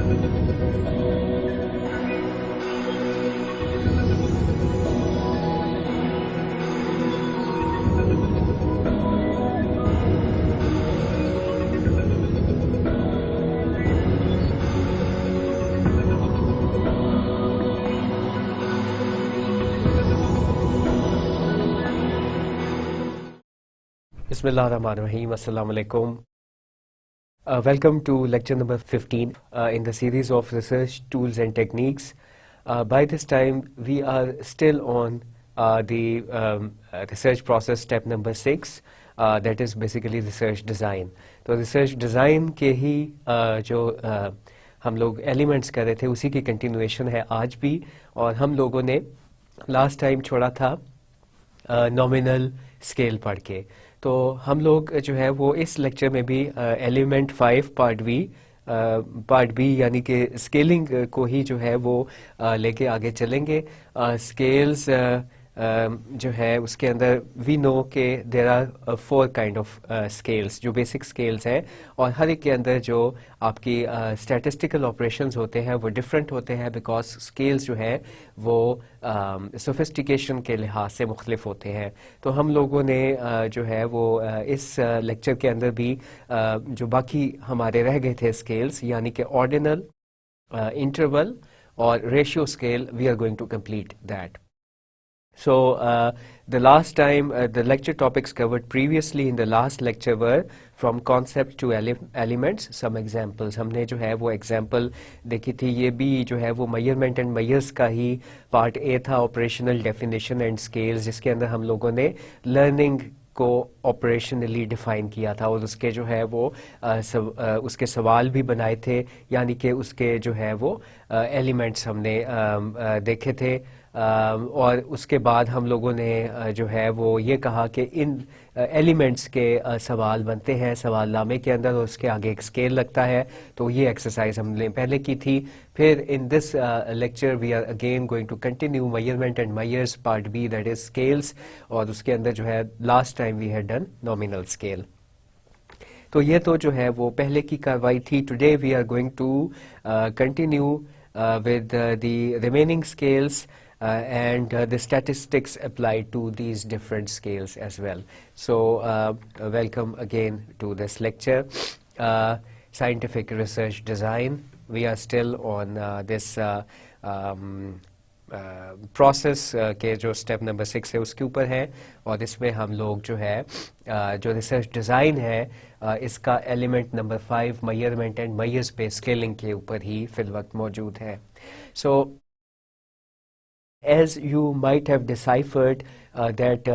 Bismillahirrahmanirrahim. Assalamu alaikum. Welcome to lecture number 15 in the series of research tools and techniques. By this time, we are still on the research process step number 6, that is basically research design. तो research design के ही जो हम लोग elements कर रहे थे उसी की continuation है आज भी, और हम लोगों ने last time छोड़ा था nominal scale पढ़ के. तो हम लोग जो है वो इस लेक्चर में भी एलिमेंट 5 पार्ट बी यानी कि स्केलिंग को ही जो है वो लेके आगे चलेंगे. स्केल्स जो है उसके अंदर वी नो के there are 4 kind of scales जो बेसिक स्केल्स हैं, और हर एक के अंदर जो आपकी स्टैटिस्टिकल ऑपरेशंस होते हैं वो डिफरेंट होते हैं, बिकॉज स्केल्स जो है वो सोफिस्टिकेशन के लिहाज से मुख्तलिफ होते हैं. तो हम लोगों ने जो है वो इस लेक्चर के अंदर भी जो बाकी हमारे रह गए थे स्केल्स यानी कि ऑर्डिनल, इंटरवल और ratio scale, we are going to complete that. So the last time the lecture topics covered previously in the last lecture were from concept to elements. Some examples हमने जो है वो example देखी थी. ये भी जो है वो measurement and measures का ही part A था, operational definition and scales, जिसके अंदर हम लोगों ने learning को ऑपरेशनली डिफाइन किया था और उसके जो है वो उसके सवाल भी बनाए थे, यानी कि उसके जो है वो एलिमेंट्स हमने देखे थे. और उसके बाद हम लोगों ने जो है वो ये कहा कि इन एलिमेंट्स के सवाल बनते हैं सवालनामे के अंदर और उसके आगे एक स्केल लगता है. तो ये एक्सरसाइज हमने पहले की थी. फिर in this lecture we are again going to continue measurement and measures part B, that is scales, और उसके अंदर जो है last time we had done nominal scale. तो ये तो जो है वो पहले की कार्रवाई थी. Today we are going to continue with the remaining scales and the statistics applied to these different scales as well. So welcome again to this lecture. Scientific research design. We are still on this process के जो step number 6 है उसके ऊपर है, और इसमें हम लोग जो है जो रिसर्च डिज़ाइन है इसका element number 5 measurement and measures पे स्केलिंग के ऊपर ही फिल वक्त मौजूद है. सो as you might have deciphered that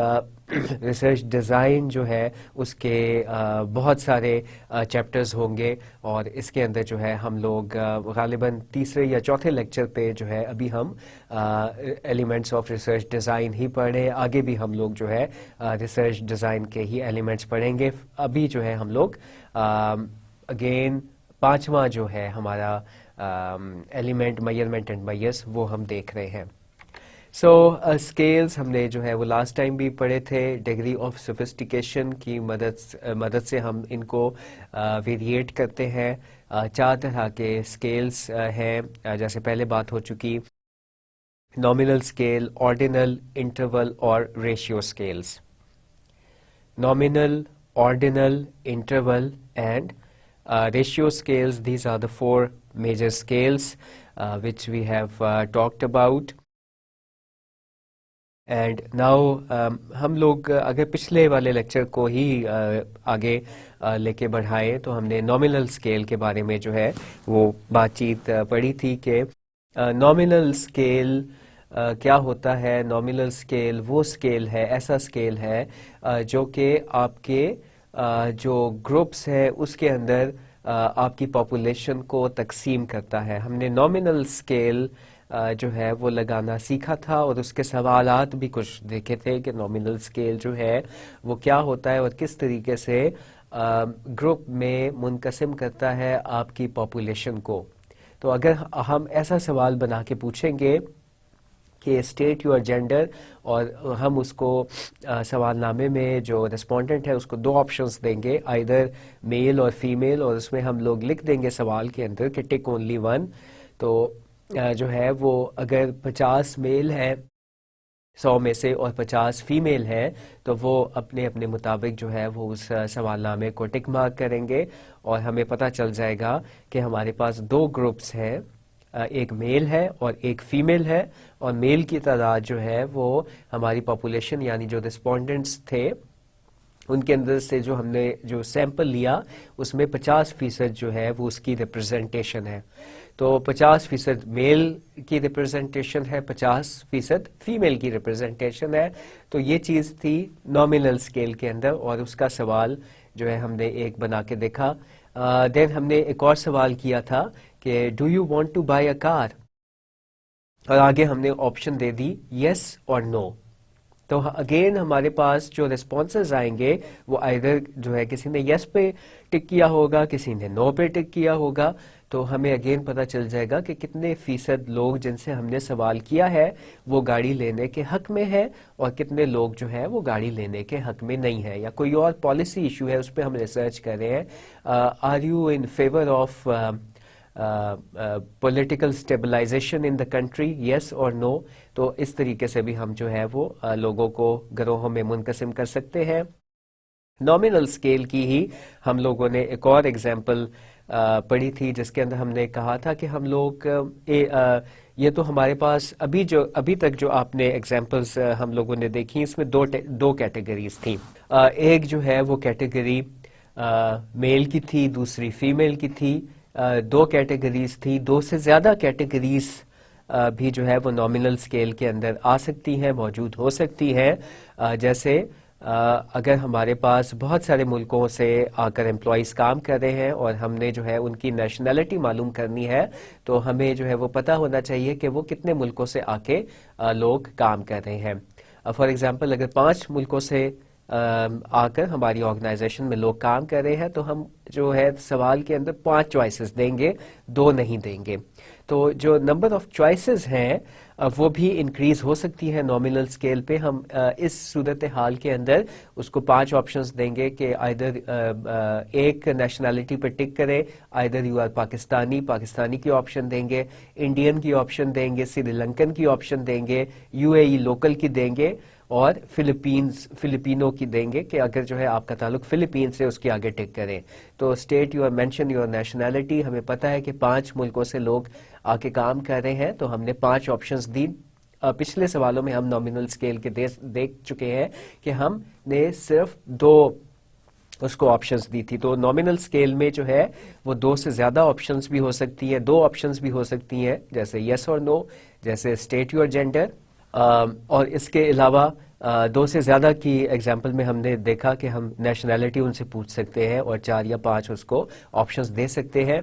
research design जो है उसके बहुत सारे चैप्टर्स होंगे, और इसके अंदर जो है हम लोग गालिबन तीसरे या चौथे लेक्चर पे जो है अभी हम एलिमेंट्स ऑफ रिसर्च डिज़ाइन ही पढ़े. आगे भी हम लोग जो है रिसर्च डिज़ाइन के ही एलिमेंट्स पढ़ेंगे. अभी जो है हम लोग अगेन 5वां जो है हमारा एलिमेंट मेजरमेंट एंड मेजर्स वो हम देख रहे हैं. सो स्केल्स हमने जो है वो लास्ट टाइम भी पढ़े थे. डिग्री ऑफ सोफिस्टिकेशन की मदद से हम इनको वेरिएट करते हैं. 4 तरह के स्केल्स हैं, जैसे पहले बात हो चुकी, नॉमिनल स्केल, ऑर्डिनल, इंटरवल और ratio scales. Nominal, ordinal, interval and ratio scales, these are the 4 major scales which we have talked about. And now हम लोग अगर पिछले वाले लेक्चर को ही आगे लेके बढ़ाएं तो हमने नॉमिनल स्केल के बारे में जो है वो बातचीत पढ़ी थी कि नॉमिनल स्केल क्या होता है. नॉमिनल स्केल वो स्केल है, ऐसा स्केल है जो कि आपके जो ग्रुप्स है उसके अंदर आपकी पॉपुलेशन को तकसीम करता है. हमने नॉमिनल स्केल जो है वो लगाना सीखा था और उसके सवालात भी कुछ देखे थे कि नॉमिनल स्केल जो है वो क्या होता है और किस तरीके से ग्रुप में मुनकसिम करता है आपकी पॉपुलेशन को. तो अगर हम ऐसा सवाल बना के पूछेंगे कि स्टेट योर जेंडर, और हम उसको सवालनामे में जो रिस्पोंडेंट है उसको दो ऑप्शंस देंगे, आइदर मेल और फीमेल, और उसमें हम लोग लिख देंगे सवाल के अंदर कि टिक ओनली वन। तो जो है वो अगर 50 मेल है 100 में से और 50 फीमेल है तो वो अपने अपने मुताबिक जो है वो उस सवालनामे को टिक मार्क करेंगे, और हमें पता चल जाएगा कि हमारे पास दो ग्रुप्स हैं, एक मेल है और एक फीमेल है, और मेल की तादाद जो है वो हमारी पॉपुलेशन यानी जो रिस्पोंडेंट्स थे उनके अंदर से जो हमने जो सैंपल लिया उसमें 50% जो है वो उसकी रिप्रेजेंटेशन है। तो 50% मेल की रिप्रेजेंटेशन है, 50% फीमेल की रिप्रेजेंटेशन है। तो ये चीज़ थी नॉमिनल स्केल के अंदर, और उसका सवाल जो है हमने एक बना के देखा। देन हमने एक और सवाल किया था कि do you want to buy a car, और आगे हमने ऑप्शन दे दी यस और नो। तो अगेन हमारे पास जो रिस्पॉन्सेज आएंगे वो आइदर जो है किसी ने यस पे टिक किया होगा, किसी ने नो पे टिक किया होगा। तो हमें अगेन पता चल जाएगा कि कितने फीसद लोग जिनसे हमने सवाल किया है वो गाड़ी लेने के हक में है, और कितने लोग जो है वो गाड़ी लेने के हक में नहीं है, या कोई और पॉलिसी इशू है उस पर हम रिसर्च कर रहे हैं। Are you in favour of political stabilization in the country, yes और नो। तो इस तरीके से भी हम जो है वो लोगों को गिरोहों में मुनकसिम कर सकते हैं। नॉमिनल स्केल की ही हम लोगों ने एक और एग्जाम्पल पढ़ी थी जिसके अंदर हमने कहा था कि हम लोग ये तो हमारे पास अभी तक जो आपने एग्जाम्पल्स हम लोगों ने देखी इसमें दो कैटेगरीज थी। एक जो है वो कैटेगरी मेल की थी, दूसरी फीमेल की थी। दो कैटेगरीज थी, दो से ज्यादा कैटेगरीज भी जो है वो नॉमिनल स्केल के अंदर आ सकती हैं, मौजूद हो सकती हैं। जैसे अगर हमारे पास बहुत सारे मुल्कों से आकर एम्प्लॉयज़ काम कर रहे हैं और हमने जो है उनकी नेशनैलिटी मालूम करनी है, तो हमें जो है वो पता होना चाहिए कि वो कितने मुल्कों से आके लोग काम कर रहे हैं। फॉर एग्जांपल अगर 5 मुल्कों से आकर हमारी ऑर्गेनाइजेशन में लोग काम कर रहे हैं तो हम जो है सवाल के अंदर 5 चॉइसेस देंगे, 2 नहीं देंगे। तो जो नंबर ऑफ चॉइसेस हैं वो भी इंक्रीज हो सकती है नॉमिनल स्केल पे। हम इस सूरत हाल के अंदर उसको 5 ऑप्शंस देंगे कि आइदर एक नेशनैलिटी पे टिक करे, आइदर यू आर पाकिस्तानी की ऑप्शन देंगे, इंडियन की ऑप्शन देंगे, श्रीलंकन की ऑप्शन देंगे, यूएई लोकल की देंगे, और फिलिपिनो की देंगे कि अगर जो है आपका ताल्लुक फिलीपीन से उसके आगे टिक करें। तो state your mention your nationality, हमें पता है कि 5 मुल्कों से लोग आके काम कर रहे हैं तो हमने 5 ऑप्शंस दी। पिछले सवालों में हम नॉमिनल स्केल के देख चुके हैं कि हमने सिर्फ 2 उसको ऑप्शंस दी थी। तो नॉमिनल स्केल में जो है वो 2 से ज्यादा ऑप्शंस भी हो सकती हैं, 2 ऑप्शंस भी हो सकती हैं, जैसे यस और नो, जैसे स्टेट योर जेंडर। और इसके अलावा 2 से ज़्यादा की एग्जाम्पल में हमने देखा कि हम नेशनैलिटी उनसे पूछ सकते हैं और 4 या 5 उसको ऑप्शंस दे सकते हैं।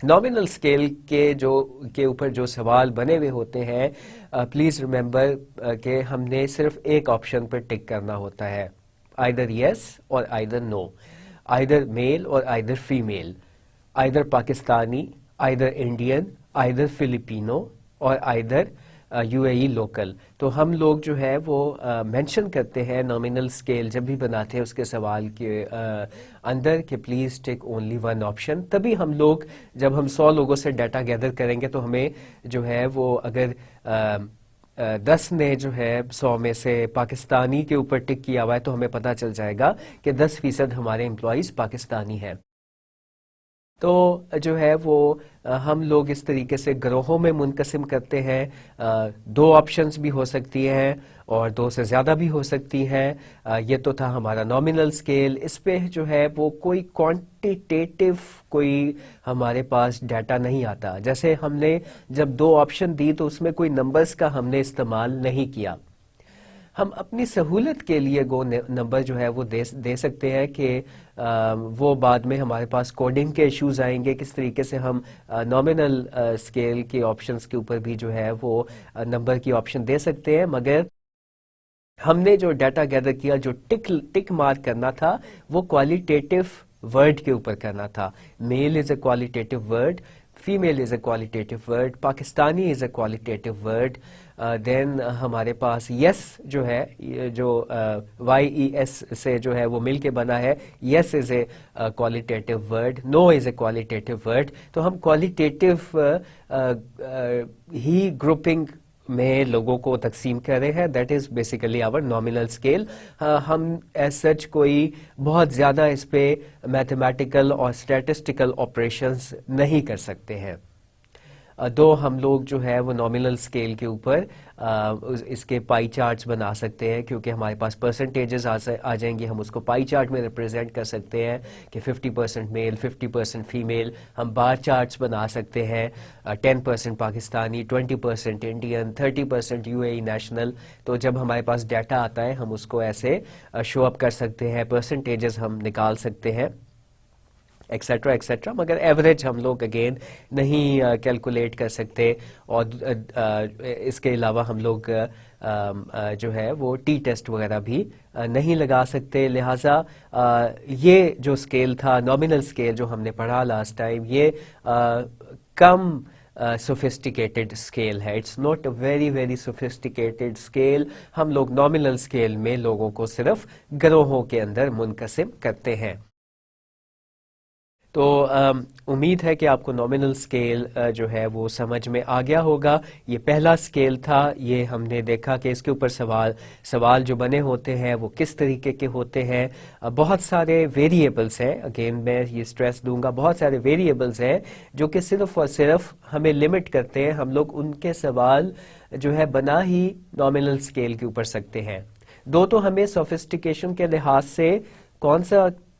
नॉमिनल स्केल के ऊपर जो सवाल बने हुए होते हैं, प्लीज़ रिमेंबर कि हमने सिर्फ एक ऑप्शन पर टिक करना होता है, आइदर यस और आइदर नो, आइदर मेल और either female, either Pakistani, either Indian, either Filipino और आइदर यूएई लोकल। तो हम लोग जो है वो मेंशन करते हैं नॉमिनल स्केल जब भी बनाते हैं उसके सवाल के अंदर कि please tick only one option. तभी हम लोग जब हम 100 लोगों से डाटा गैदर करेंगे तो हमें जो है वो अगर 10 ने जो है 100 में से पाकिस्तानी के ऊपर टिक किया हुआ है तो हमें पता चल जाएगा कि 10% हमारे एम्प्लॉयज़ पाकिस्तानी हैं। तो जो है वो हम लोग इस तरीके से ग्रोहों में मुनकसिम करते हैं। 2 ऑप्शंस भी हो सकती हैं और 2 से ज़्यादा भी हो सकती हैं। ये तो था हमारा नॉमिनल स्केल। इस पे जो है वो कोई क्वांटिटेटिव कोई हमारे पास डाटा नहीं आता। जैसे हमने जब 2 ऑप्शन दी तो उसमें कोई नंबर्स का हमने इस्तेमाल नहीं किया। हम अपनी सहूलत के लिए गो नंबर जो है वो दे सकते हैं कि वो बाद में हमारे पास कोडिंग के इश्यूज आएंगे, किस तरीके से हम नॉमिनल स्केल के ऑप्शंस के ऊपर भी जो है वो नंबर की ऑप्शन दे सकते हैं। मगर हमने जो डाटा गैदर किया, जो टिक मार्क करना था वो क्वालिटेटिव वर्ड के ऊपर करना था। Male is a qualitative word, female is a qualitative word, Pakistani is a qualitative word, then हमारे पास यस जो है, ये जो YES से जो है वो मिल के बना है, yes is a qualitative word, no is a qualitative word. तो हम क्वालिटेटिव ही ग्रुपिंग में लोगों को तकसीम कर रहे हैं, that is basically our nominal scale. हम एज सच कोई बहुत ज़्यादा इस पे मैथमेटिकल और स्टैटिस्टिकल ऑपरेशंस नहीं कर सकते हैं। दो हम लोग जो है वो नॉमिनल स्केल के ऊपर इसके पाई चार्ट्स बना सकते हैं, क्योंकि हमारे पास परसेंटेजेस आ जाएंगे, हम उसको पाई चार्ट में रिप्रेजेंट कर सकते हैं कि 50% मेल, 50% फीमेल। हम बार चार्ट्स बना सकते हैं, 10% पाकिस्तानी, 20% इंडियन, 30% UAE नेशनल। तो जब हमारे पास डाटा आता है हम उसको ऐसे शो अप कर सकते हैं, परसेंटेजेस हम निकाल सकते हैं, एक्सेट्रा एक्सेट्रा। मगर एवरेज हम लोग अगेन नहीं कैलकुलेट कर सकते। और इसके अलावा हम लोग जो है वो टी टेस्ट वगैरह भी नहीं लगा सकते। लिहाजा ये जो स्केल था, नॉमिनल स्केल जो हमने पढ़ा लास्ट टाइम, ये कम सोफिस्टिकेटेड स्केल है। It's not a very very sophisticated scale. हम लोग नॉमिनल स्केल में लोगों को सिर्फ गिरोहों के अंदर मुनकसिम करते हैं। तो उम्मीद है कि आपको नॉमिनल स्केल जो है वो समझ में आ गया होगा। ये पहला स्केल था, ये हमने देखा कि इसके ऊपर सवाल जो बने होते हैं वो किस तरीके के होते हैं। बहुत सारे वेरिएबल्स हैं, अगेन मैं ये स्ट्रेस दूंगा, बहुत सारे वेरिएबल्स हैं जो कि सिर्फ और सिर्फ हमें लिमिट करते हैं। हम लोग उनके सवाल जो है बना ही नॉमिनल स्केल के ऊपर सकते हैं। दो तो हमें सोफिस्टिकेशन के लिहाज से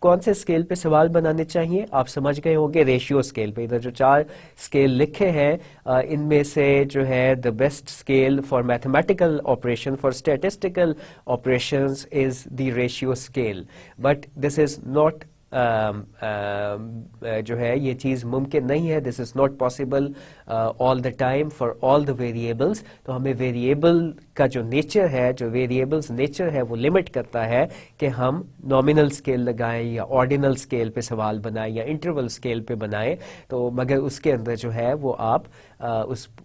कौन से स्केल पे सवाल बनाने चाहिए, आप समझ गए होंगे, रेशियो स्केल पे। इधर जो 4 स्केल लिखे हैं इनमें से जो है the best scale for mathematical operation, for statistical operations is the ratio scale. But this is not जो है ये चीज़ मुमकिन नहीं है, this is not possible all the time for all the variables. तो हमें वेरिएबल का जो नेचर है, जो वेरिएबल्स नेचर है, वो लिमिट करता है कि हम नॉमिनल स्केल लगाएं या ऑर्डिनल स्केल पे सवाल बनाएं या इंटरवल स्केल पे बनाएं। तो मगर उसके अंदर जो है वो आप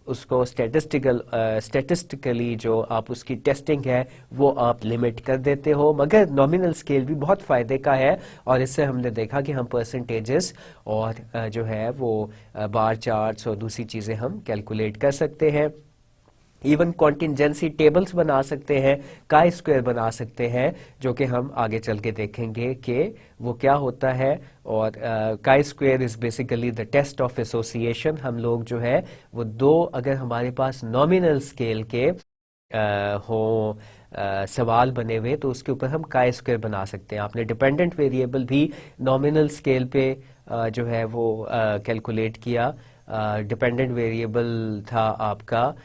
उसको स्टैटिस्टिकली जो आप उसकी टेस्टिंग है वो आप लिमिट कर देते हो। मगर नॉमिनल स्केल भी बहुत फ़ायदे का है, और इससे हमने देखा कि हम परसेंटेजेस और जो है वो बार चार्ट्स और दूसरी चीज़ें हम कैलकुलेट कर सकते हैं। इवन कॉन्टिंजेंसी टेबल्स बना सकते हैं, काई स्क्वायर बना सकते हैं, जो कि हम आगे चल के देखेंगे कि वो क्या होता है। और chi square is basically the test of association. हम लोग जो है वो दो, अगर हमारे पास नॉमिनल स्केल के हो सवाल बने हुए, तो उसके ऊपर हम काई स्क्वायर बना सकते हैं। आपने डिपेंडेंट वेरिएबल भी नॉमिनल स्केल पे जो है वो कैलकुलेट किया। डिपेंडेंट वेरिएबल था आपका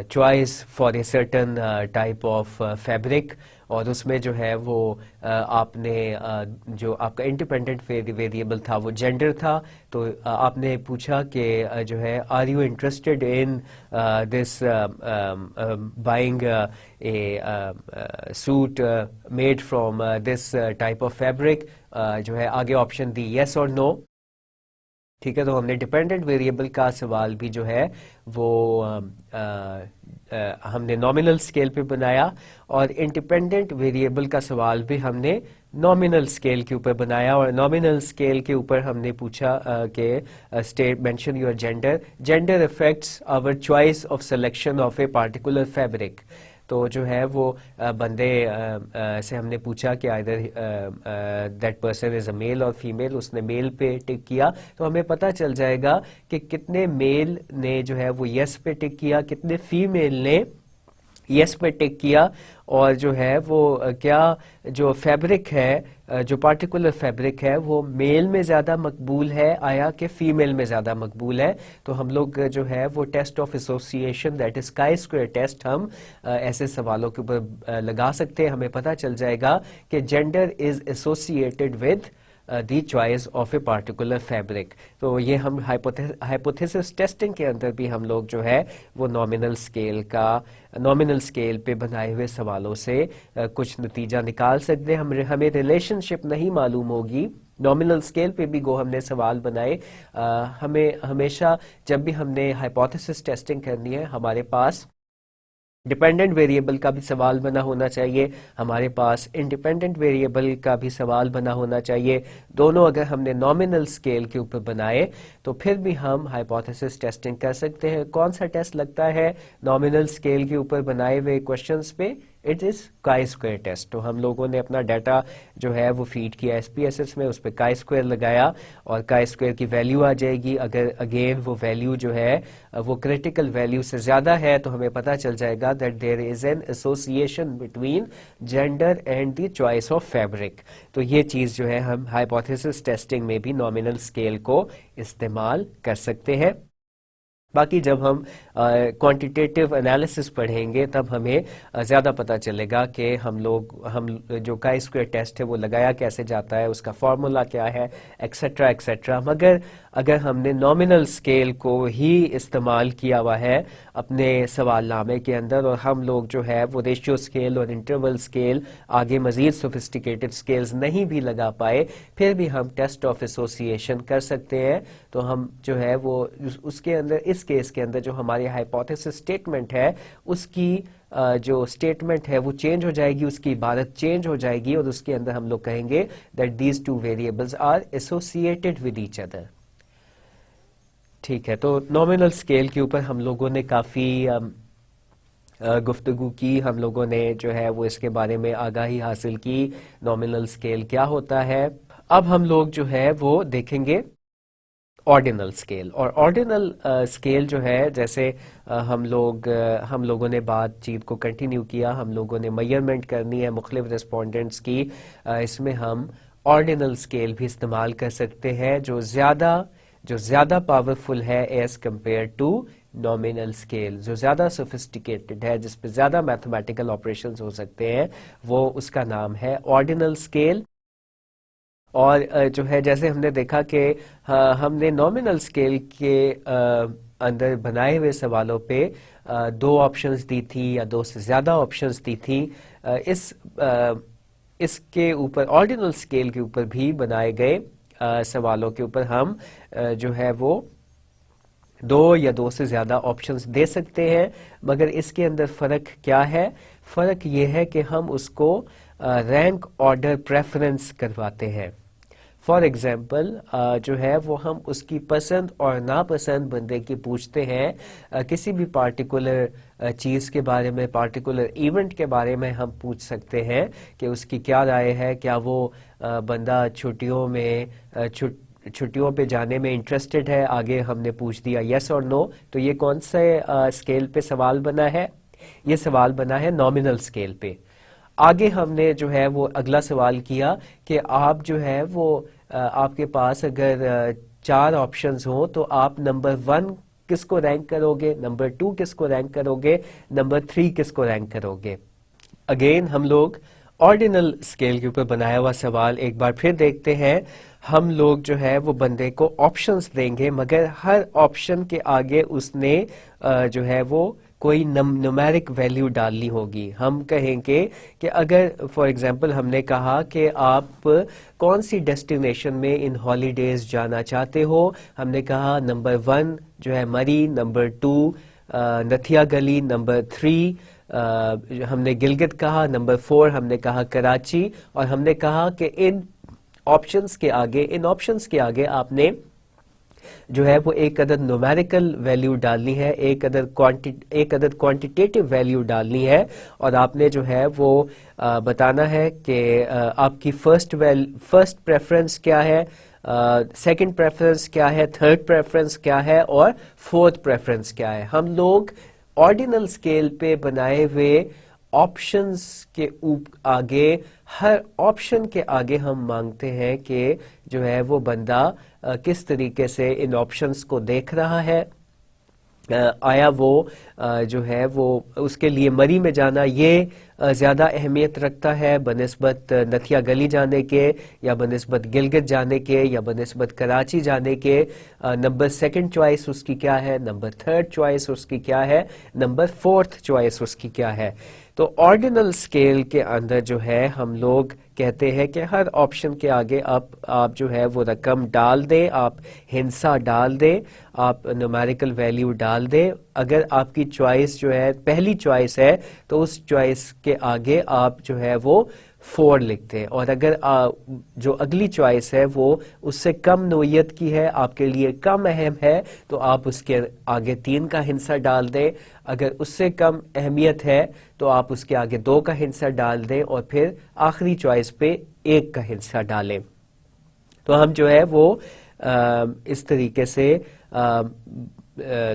choice for a certain type of fabric, और उसमें जो है वो आपने जो आपका इंडिपेंडेंट वेरिएबल था वो जेंडर था। तो आपने पूछा कि जो है are you interested in this buying a suit made from this type of fabric, जो है आगे ऑप्शन दी येस और नो। ठीक है, तो हमने डिपेंडेंट वेरिएबल का सवाल भी जो है वो हमने नॉमिनल स्केल पे बनाया, और इंडिपेंडेंट वेरिएबल का सवाल भी हमने नॉमिनल स्केल के ऊपर बनाया। और नॉमिनल स्केल के ऊपर हमने पूछा कि state mention your gender affects our choice of selection of a particular fabric. तो जो है वो बंदे से हमने पूछा कि either that person is a male और फीमेल, उसने मेल पे टिक किया, तो हमें पता चल जाएगा कि कितने मेल ने जो है वो यस पे टिक किया, कितने फीमेल ने यस पे टिक किया, और जो है वो क्या जो फैब्रिक है, जो पार्टिकुलर फैब्रिक है, वो मेल में ज़्यादा मकबूल है आया कि फीमेल में ज़्यादा मकबूल है। तो हम लोग जो है वो test of association, that is chi square test, हम ऐसे सवालों के ऊपर लगा सकते हैं। हमें पता चल जाएगा कि gender is associated with the choice of a particular fabric. तो ये हम हाइपोथेसिस टेस्टिंग के अंदर भी हम लोग जो है वो नॉमिनल स्केल पे बनाए हुए सवालों से कुछ नतीजा निकाल सकते हैं। हमें रिलेशनशिप नहीं मालूम होगी नॉमिनल स्केल पे भी गो हमने सवाल बनाए। हमें हमेशा जब भी हमने हाइपोथेसिस टेस्टिंग करनी है, हमारे पास डिपेंडेंट वेरिएबल का भी सवाल बना होना चाहिए, हमारे पास इंडिपेंडेंट वेरिएबल का भी सवाल बना होना चाहिए। दोनों अगर हमने नॉमिनल स्केल के ऊपर बनाए तो फिर भी हम हाइपोथेसिस टेस्टिंग कर सकते हैं। कौन सा टेस्ट लगता है नॉमिनल स्केल के ऊपर बनाए हुए क्वेश्चंस पे? It is chi square test. तो हम लोगों ने अपना डाटा जो है वो फीड किया एसपीएसएस में, उस पर काई स्क्वायर लगाया और काई स्क्वायर की वैल्यू आ जाएगी। अगर अगेन वो वैल्यू जो है वो क्रिटिकल वैल्यू से ज्यादा है तो हमें पता चल जाएगा that there is an association between gender and the choice of fabric. तो ये चीज जो है हम हाइपोथेसिस टेस्टिंग में भी नॉमिनल स्केल को इस्तेमाल कर सकते हैं। बाकी जब हम क्वांटिटेटिव एनालिसिस पढ़ेंगे तब हमें ज़्यादा पता चलेगा कि हम जो काई स्क्वायर टेस्ट है वो लगाया कैसे जाता है, उसका फॉर्मूला क्या है, एक्सेट्रा एक्सेट्रा। मगर अगर हमने नॉमिनल स्केल को ही इस्तेमाल किया हुआ है अपने सवालनामे के अंदर और हम लोग जो है वो रेशियो स्केल और इंटरवल स्केल आगे मजीद सोफिस्टिकेटेड स्केल्स नहीं भी लगा पाए, फिर भी हम टेस्ट ऑफ एसोसिएशन कर सकते हैं। तो हम जो है वो उसके अंदर, इस केस के अंदर जो हमारी हाइपोथेसिस स्टेटमेंट है उसकी जो स्टेटमेंट है वो चेंज हो जाएगी, उसकी इबारत चेंज हो जाएगी और उसके अंदर हम लोग कहेंगे that these two variables are associated with each other. ठीक है, तो नॉमिनल स्केल के ऊपर हम लोगों ने काफ़ी गुफ्तगू की, हम लोगों ने जो है वो इसके बारे में आगाही हासिल की, नॉमिनल स्केल क्या होता है। अब हम लोग जो है वो देखेंगे ऑर्डिनल स्केल। और ऑर्डिनल स्केल जो है, जैसे हम लोगों ने बातचीत को कंटिन्यू किया, हम लोगों ने मेजरमेंट करनी है मुख्तलिफ रिस्पोंडेंट्स की, इसमें हम ऑर्डिनल स्केल भी इस्तेमाल कर सकते हैं जो ज़्यादा पावरफुल है as compare to nominal scale. जो ज़्यादा सोफिस्टिकेटेड है, जिस पे ज़्यादा मैथमेटिकल ऑपरेशंस हो सकते हैं, वो उसका नाम है ऑर्डिनल स्केल। और जो है जैसे हमने देखा कि हमने नॉमिनल स्केल के अंदर बनाए हुए सवालों पे दो ऑप्शंस दी थी या दो से ज़्यादा ऑप्शंस दी थी। इसके ऊपर ऑर्डिनल स्केल के ऊपर भी बनाए गए सवालों के ऊपर हम जो है वो दो या दो से ज़्यादा ऑप्शंस दे सकते हैं। मगर इसके अंदर फ़र्क क्या है? फ़र्क ये है कि हम उसको रैंक ऑर्डर प्रेफरेंस करवाते हैं। फॉर एग्जाम्पल जो है वो हम उसकी पसंद और नापसंद बंदे की पूछते हैं, किसी भी पार्टिकुलर चीज़ के बारे में, पार्टिकुलर इवेंट के बारे में हम पूछ सकते हैं कि उसकी क्या राय है, क्या वो बंदा छुट्टियों पे जाने में इंटरेस्टेड है। आगे हमने पूछ दिया यस और नो। तो ये कौन से स्केल पे सवाल बना है? ये सवाल बना है नॉमिनल स्केल पे। आगे हमने जो है वो अगला सवाल किया कि आप जो है वो आपके पास अगर 4 ऑप्शंस हो तो आप नंबर 1 किसको रैंक करोगे, नंबर 2 किसको रैंक करोगे, नंबर 3 किसको रैंक करोगे। अगेन हम लोग ऑर्डिनल स्केल के ऊपर बनाया हुआ सवाल एक बार फिर देखते हैं। हम लोग जो है वो बंदे को ऑप्शंस देंगे, मगर हर ऑप्शन के आगे उसने जो है वो कोई न्यूमेरिक वैल्यू डालनी होगी। हम कहेंगे कि अगर फॉर एग्जांपल हमने कहा कि आप कौन सी डेस्टिनेशन में इन हॉलीडेज जाना चाहते हो, हमने कहा नंबर 1 जो है मरी, नंबर 2 नथिया गली, नंबर 3 हमने गिलगित कहा, नंबर 4 हमने कहा कराची। और हमने कहा कि इन ऑप्शंस के आगे आपने जो है वो एक अदद न्यूमेरिकल वैल्यू डालनी है, एक अदद क्वांटिटेटिव वैल्यू डालनी है। और आपने जो है वो बताना है कि आपकी फर्स्ट प्रेफरेंस क्या है, सेकंड प्रेफरेंस क्या है, थर्ड प्रेफरेंस क्या है और फोर्थ प्रेफरेंस क्या है। हम लोग ऑर्डिनल स्केल पे बनाए हुए ऑप्शंस के आगे, हर ऑप्शन के आगे हम मांगते हैं कि जो है वो बंदा किस तरीके से इन ऑप्शंस को देख रहा है। आया वो जो है वो उसके लिए मरी में जाना ये ज़्यादा अहमियत रखता है बनिस्बत नथिया गली जाने के, या बनिस्बत गिलगित जाने के, या बनिस्बत कराची जाने के। नंबर 2 चॉइस उसकी क्या है, नंबर 3 चॉइस उसकी क्या है, नंबर 4 चॉइस उसकी क्या है। तो ऑर्डिनल स्केल के अंदर जो है हम लोग कहते हैं कि हर ऑप्शन के आगे आप जो है वो रकम डाल दें, आप हिंसा डाल दें, आप न्यूमेरिकल वैल्यू डाल दें। अगर आपकी चॉइस जो है पहली चॉइस है तो उस चॉइस के आगे आप जो है वो 4 लिखते हैं, और अगर जो अगली चॉइस है वो उससे कम नोयत की है, आपके लिए कम अहम है, तो आप उसके आगे 3 का हिंसा डाल दें। अगर उससे कम अहमियत है तो आप उसके आगे 2 का हिंसा डाल दें, और फिर आखिरी चॉइस पे 1 का हिंसा डालें। तो हम जो है वो इस तरीके से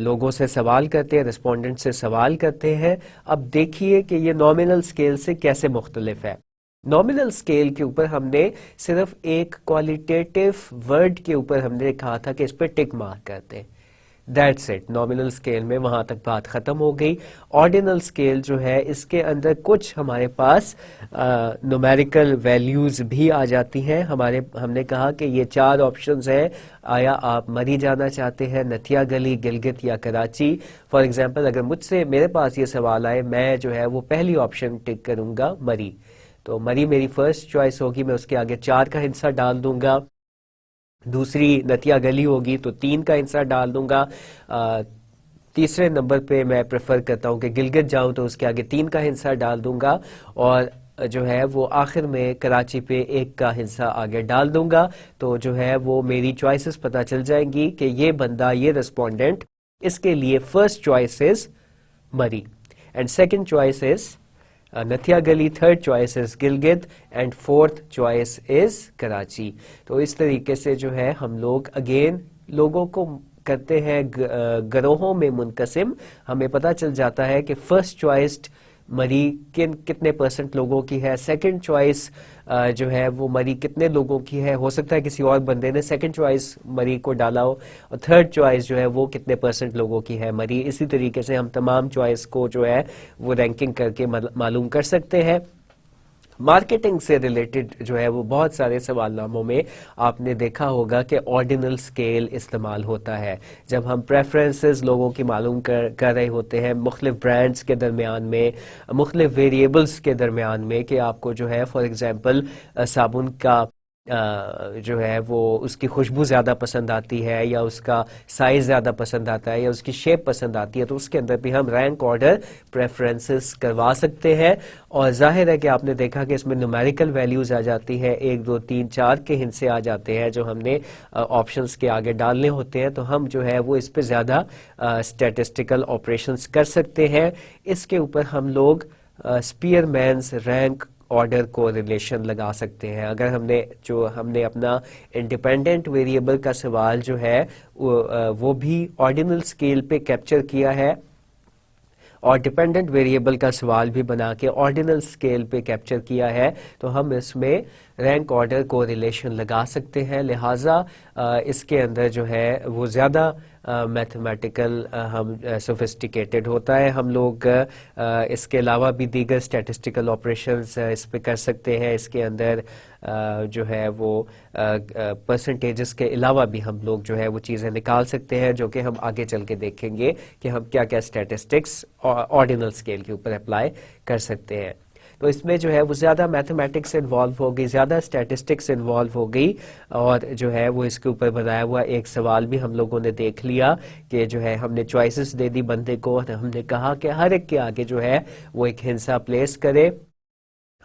लोगों से सवाल करते हैं, रिस्पोंडेंट से सवाल करते हैं। अब देखिए कि ये नॉमिनल स्केल से कैसे मुख्तलिफ है। नॉमिनल स्केल के ऊपर हमने सिर्फ एक क्वालिटेटिव वर्ड के ऊपर हमने कहा था कि इस पर टिक मार्क करते हैं, दैट्स इट। नॉमिनल स्केल में वहां तक बात खत्म हो गई। ऑर्डिनल स्केल जो है इसके अंदर कुछ हमारे पास न्यूमेरिकल वैल्यूज भी आ जाती हैं। हमने कहा कि ये 4 ऑप्शंस हैं, आया आप मरी जाना चाहते हैं, नथिया गली, गिलगित या कराची। फॉर एग्जांपल अगर मुझसे मेरे पास ये सवाल आए, मैं जो है वो पहली ऑप्शन टिक करूंगा मरी, तो मरी मेरी फर्स्ट चॉइस होगी, मैं उसके आगे 4 का हिंसा डाल दूंगा। दूसरी नतिया गली होगी तो 3 का हिंसा डाल दूंगा। तीसरे नंबर पे मैं प्रेफर करता हूं कि गिलगित जाऊं तो उसके आगे 3 का हिंसा डाल दूंगा, और जो है वो आखिर में कराची पे 1 का हिंसा आगे डाल दूंगा। तो जो है वो मेरी चॉइसेस पता चल जाएंगी कि ये बंदा, ये रिस्पोंडेंट, इसके लिए फर्स्ट चॉइस इज मरी एंड सेकंड चॉइस इज नथिया गली, third choice is Gilgit and fourth choice is Karachi. तो इस तरीके से जो है हम लोग अगेन लोगों को करते हैं गिरोहों में मुनकसिम। हमें पता चल जाता है कि फर्स्ट चॉइस मरी कितने % लोगों की है, सेकंड चॉइस जो है वो मरी कितने लोगों की है, हो सकता है किसी और बंदे ने सेकंड चॉइस मरी को डाला हो, और थर्ड चॉइस जो है वो कितने % लोगों की है मरी। इसी तरीके से हम तमाम चॉइस को जो है वो रैंकिंग करके मालूम कर सकते हैं। मार्केटिंग से रिलेटेड जो है वो बहुत सारे सवालनामों में आपने देखा होगा कि ऑर्डिनल स्केल इस्तेमाल होता है। जब हम प्रेफरेंसेस लोगों की मालूम कर रहे होते हैं मुख्तलिफ ब्रांड्स के दरमियान में, मुख्तलिफ वेरिएबल्स के दरमियान में, कि आपको जो है फॉर एग्जांपल साबुन का जो है वो उसकी खुशबू ज़्यादा पसंद आती है, या उसका साइज़ ज़्यादा पसंद आता है, या उसकी शेप पसंद आती है, तो उसके अंदर भी हम रैंक ऑर्डर प्रेफरेंसेस करवा सकते हैं। और जाहिर है कि आपने देखा कि इसमें न्यूमेरिकल वैल्यूज आ जाती है, 1 2 3 4 के हिस्से आ जाते हैं जो हमने ऑप्शंस के आगे डालने होते हैं। तो हम जो है वो इस पे ज़्यादा स्टैटिस्टिकल ऑपरेशंस कर सकते हैं। इसके ऊपर हम लोग स्पीयरमैन्स रैंक ऑर्डर को रिलेशन लगा सकते हैं। अगर हमने अपना इंडिपेंडेंट वेरिएबल का सवाल जो है वो भी ऑर्डिनल स्केल पे कैप्चर किया है, और डिपेंडेंट वेरिएबल का सवाल भी बना के ऑर्डिनल स्केल पे कैप्चर किया है, तो हम इसमें रैंक ऑर्डर को रिलेशन लगा सकते हैं। लिहाजा इसके अंदर जो है वो ज़्यादा मैथमेटिकल हम सोफिस्टिकेटेड होता है। हम लोग इसके अलावा भी दीगर स्टैटिस्टिकल ऑपरेशंस इस पे कर सकते हैं। इसके अंदर जो है वो परसेंटेजेस के अलावा भी हम लोग जो है वो चीज़ें निकाल सकते हैं, जो कि हम आगे चल के देखेंगे कि हम क्या क्या स्टैटिस्टिक्स ऑर्डिनल स्केल के ऊपर अप्लाई कर सकते हैं। तो इसमें जो है वो ज़्यादा मैथमेटिक्स इन्वॉल्व हो गई, ज़्यादा स्टैटिस्टिक्स इन्वॉल्व हो गई, और जो है वो इसके ऊपर बनाया हुआ एक सवाल भी हम लोगों ने देख लिया कि जो है हमने चॉइसेस दे दी बंदे को, और हमने कहा कि हर एक के आगे जो है वो एक हिंसा प्लेस करे,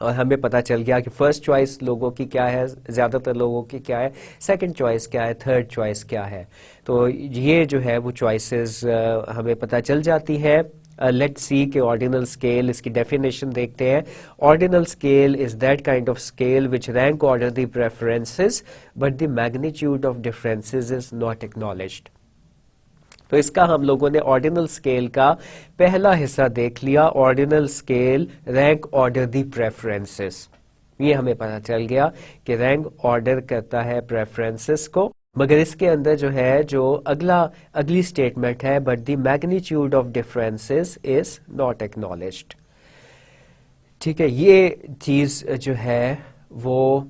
और हमें पता चल गया कि फर्स्ट चॉइस लोगों की क्या है, ज़्यादातर लोगों की क्या है, सेकंड चॉइस क्या है, थर्ड चॉइस क्या है। तो ये जो है वो चॉइसेस हमें पता चल जाती है। लेट्स सी के ऑर्डिनल स्केल, इसकी डेफिनेशन देखते हैं। Ordinal scale is that kind of scale which rank order the preferences but the magnitude of differences is not acknowledged. तो इसका हम लोगों ने ऑर्डिनल स्केल का पहला हिस्सा देख लिया, ऑर्डिनल स्केल रैंक ऑर्डर दी प्रेफरेंसेस। ये हमें पता चल गया कि रैंक ऑर्डर करता है प्रेफरेंसेस को, मगर इसके अंदर जो है जो अगली स्टेटमेंट है, but the magnitude of differences is not acknowledged. ठीक है, ये चीज जो है वो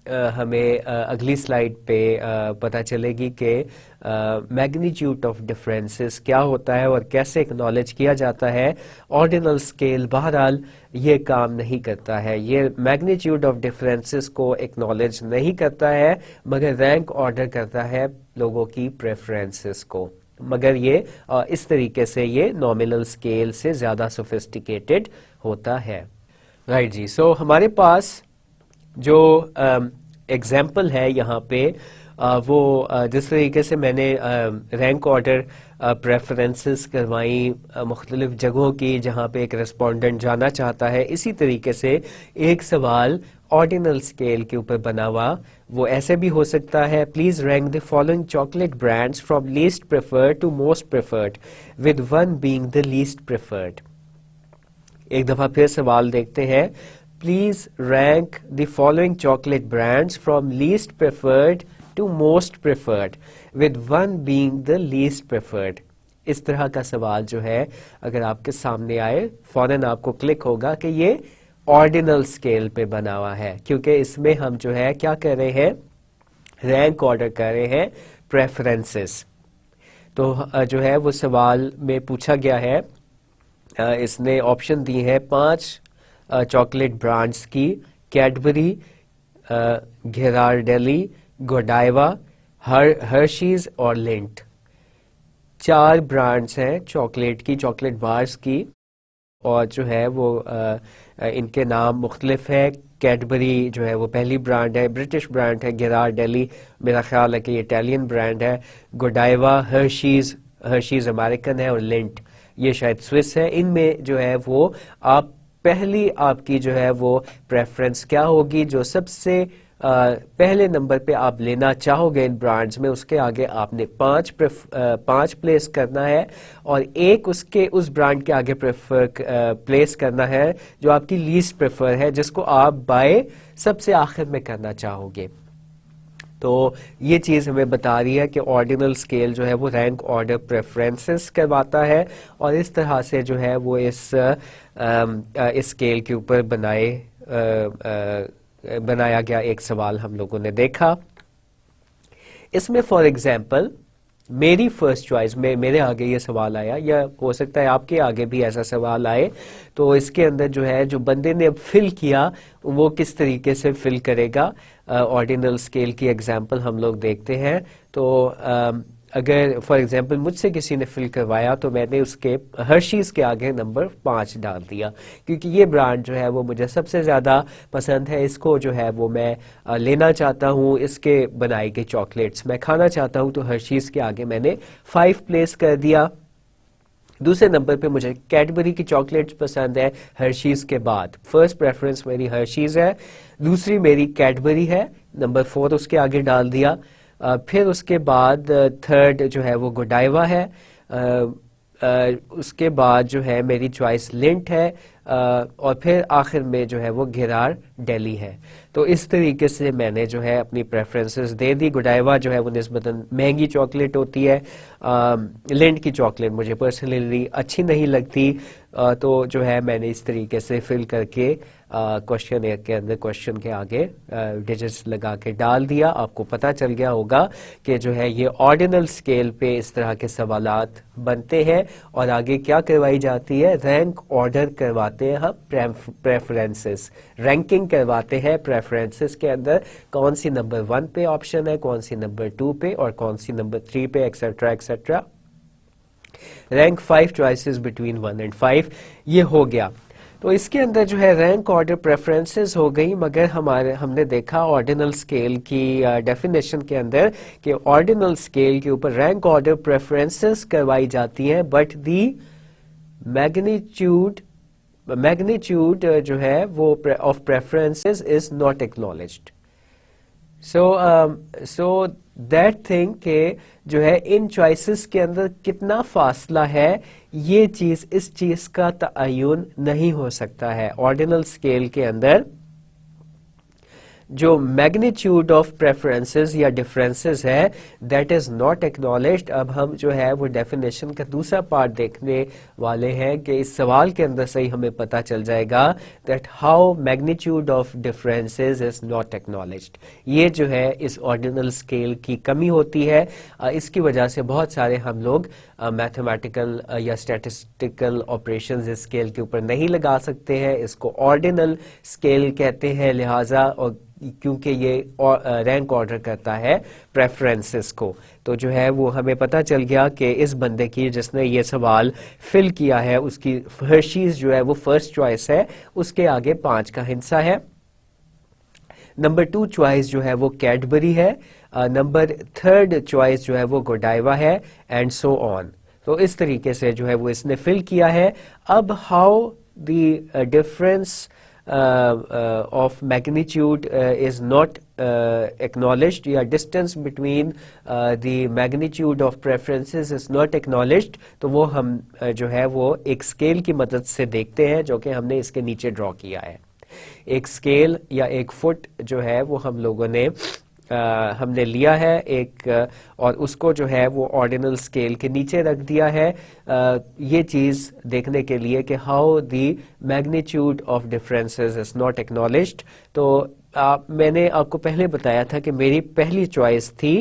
हमें अगली स्लाइड पे पता चलेगी कि मैग्नीट्यूड ऑफ डिफरेंसेस क्या होता है और कैसे एक्नॉलेज किया जाता है। ऑर्डिनल स्केल बहरहाल ये काम नहीं करता है, ये मैग्नीट्यूड ऑफ डिफरेंसेस को एक्नॉलेज नहीं करता है, मगर रैंक ऑर्डर करता है लोगों की प्रेफरेंसेस को। मगर ये इस तरीके से ये नॉमिनल स्केल से ज़्यादा सोफिस्टिकेटेड होता है। राइट जी, सो हमारे पास जो एग्जाम्पल है यहाँ पे वो जिस तरीके से मैंने रैंक ऑर्डर प्रेफरेंसेस करवाई मुख्तलिफ जगहों की जहाँ पे एक रेस्पोंडेंट जाना चाहता है, इसी तरीके से एक सवाल ऑर्डिनल स्केल के ऊपर बना हुआ वो ऐसे भी हो सकता है। Please rank the following chocolate brands from least preferred to most preferred with one being the least preferred. एक दफा फिर सवाल देखते हैं। Please rank the following chocolate brands from least preferred to most preferred with one being the least preferred. इस तरह का सवाल जो है अगर आपके सामने आए फौरन आपको क्लिक होगा कि ये ऑर्डिनल स्केल पे बना हुआ है, क्योंकि इसमें हम जो है क्या कर रहे हैं, रैंक ऑर्डर कर रहे हैं प्रेफरेंसेस। तो जो है वो सवाल में पूछा गया है, इसने ऑप्शन दी है 5 चॉकलेट ब्रांड्स की, कैडबरी, घिरार्डेली, गोडाइवा, हर्शीज और लिंट। 4 ब्रांड्स हैं चॉकलेट की, चॉकलेट बार्स की, और जो है वो इनके नाम मुख्तलिफ है। कैडबरी जो है वो पहली ब्रांड है, ब्रिटिश ब्रांड है। घिरार्डेली मेरा ख्याल है कि ये इटालियन ब्रांड है। गोडाइवा, हर्शीज अमेरिकन है, और लिंट ये शायद स्विस है। इनमें जो है वो आप पहली आपकी जो है वो प्रेफरेंस क्या होगी, जो सबसे पहले नंबर पे आप लेना चाहोगे इन ब्रांड्स में, उसके आगे आपने 5 प्लेस करना है, और एक उसके उस ब्रांड के आगे प्लेस करना है जो आपकी लीस्ट प्रेफर है, जिसको आप बाय सबसे आखिर में करना चाहोगे। तो ये चीज़ हमें बता रही है कि ऑर्डिनल स्केल जो है वो रैंक ऑर्डर प्रेफरेंसेस करवाता है, और इस तरह से जो है वो इस स्केल के ऊपर बनाया गया एक सवाल हम लोगों ने देखा। इसमें फॉर एग्जांपल मेरी फर्स्ट चॉइस में मेरे आगे ये सवाल आया, या हो सकता है आपके आगे भी ऐसा सवाल आए, तो इसके अंदर जो है जो बंदे ने अब फिल किया वो किस तरीके से फिल करेगा। ऑर्डिनल स्केल की एग्जांपल हम लोग देखते हैं। तो अगर फॉर एग्जांपल मुझसे किसी ने फिल करवाया तो मैंने उसके हर्शीज के आगे नंबर 5 डाल दिया, क्योंकि ये ब्रांड जो है वो मुझे सबसे ज़्यादा पसंद है, इसको जो है वो मैं लेना चाहता हूँ, इसके बनाई गई चॉकलेट्स मैं खाना चाहता हूँ, तो हर्शीज के आगे मैंने 5 प्लेस कर दिया। दूसरे नंबर पे मुझे कैडबरी की चॉकलेट्स पसंद है हर्शीज के बाद। फर्स्ट प्रेफरेंस मेरी हर्शीज है, दूसरी मेरी कैडबरी है, नंबर 4 उसके आगे डाल दिया। फिर उसके बाद थर्ड जो है वो गोडाइवा है, उसके बाद जो है मेरी चॉइस लिंट है, और फिर आखिर में जो है वो घिरार्डेली है। तो इस तरीके से मैंने जो है अपनी प्रेफरेंसेस दे दी। गोडाइवा जो है वो निस्बतन महंगी चॉकलेट होती है, लिंट की चॉकलेट मुझे पर्सनली अच्छी नहीं लगती, तो जो है मैंने इस तरीके से फिल करके क्वेश्चन के अंदर क्वेश्चन के आगे डिजिट्स लगा के डाल दिया। आपको पता चल गया होगा कि जो है ये ऑर्डिनल स्केल पे इस तरह के सवालात बनते हैं, और आगे क्या करवाई जाती है, रैंक ऑर्डर करवाते हैं हम प्रेफरेंसेस, रैंकिंग करवाते हैं प्रेफरेंसेस के अंदर, कौन सी नंबर 1 पे ऑप्शन है, कौन सी नंबर 2 पे, और कौन सी नंबर 3 पे, etcetera etcetera. Rank 5 choices between 1 and 5 ये हो गया। तो इसके अंदर जो है रैंक ऑर्डर प्रेफरेंसेस हो गई, मगर हमने देखा ऑर्डिनल स्केल की डेफिनेशन के अंदर कि ऑर्डिनल स्केल के ऊपर रैंक ऑर्डर प्रेफरेंसेस करवाई जाती हैं, बट दी मैग्नीट्यूड जो है वो of preferences is not acknowledged. So that thing के जो है इन चॉइसेस के अंदर कितना फासला है, ये चीज इस चीज का तयन नहीं हो सकता है। ऑर्डिनल स्केल के अंदर जो मैग्नीट्यूड ऑफ प्रेफरेंसेस या डिफरेंसेस है दैट इज नॉट एक्नॉलेज्ड। अब हम जो है वो डेफिनेशन का दूसरा पार्ट देखने वाले हैं कि इस सवाल के अंदर से ही हमें पता चल जाएगा that how magnitude of differences is not acknowledged. ये जो है इस ऑर्डिनल स्केल की कमी होती है। इसकी वजह से बहुत सारे हम लोग मैथमेटिकल या स्टैटिस्टिकल ऑपरेशंस इस स्केल के ऊपर नहीं लगा सकते हैं। इसको ऑर्डिनल स्केल कहते हैं, लिहाजा और क्योंकि ये रैंक ऑर्डर करता है प्रेफरेंसेस को। तो जो है वो हमें पता चल गया कि इस बंदे की जिसने ये सवाल फिल किया है उसकी हर्शीज जो है वो फर्स्ट चॉइस है, उसके आगे 5 का हिस्सा है। नंबर 2 चॉइस जो है वो कैडबरी है, नंबर 3 चॉइस जो है वो गोडाइवा है, एंड सो ऑन। तो इस तरीके से जो है वो इसने फिल किया है। अब how the difference of magnitude is not acknowledged या distance between the magnitude of preferences is not acknowledged, तो वो हम जो है वो एक स्केल की मदद से देखते हैं जो कि हमने इसके नीचे ड्रॉ किया है। एक स्केल या एक फुट जो है वो हम लोगों ने हमने लिया है एक और उसको जो है वो ऑर्डिनल स्केल के नीचे रख दिया है ये चीज़ देखने के लिए कि how the magnitude of differences is not acknowledged. तो मैंने आपको पहले बताया था कि मेरी पहली चॉइस थी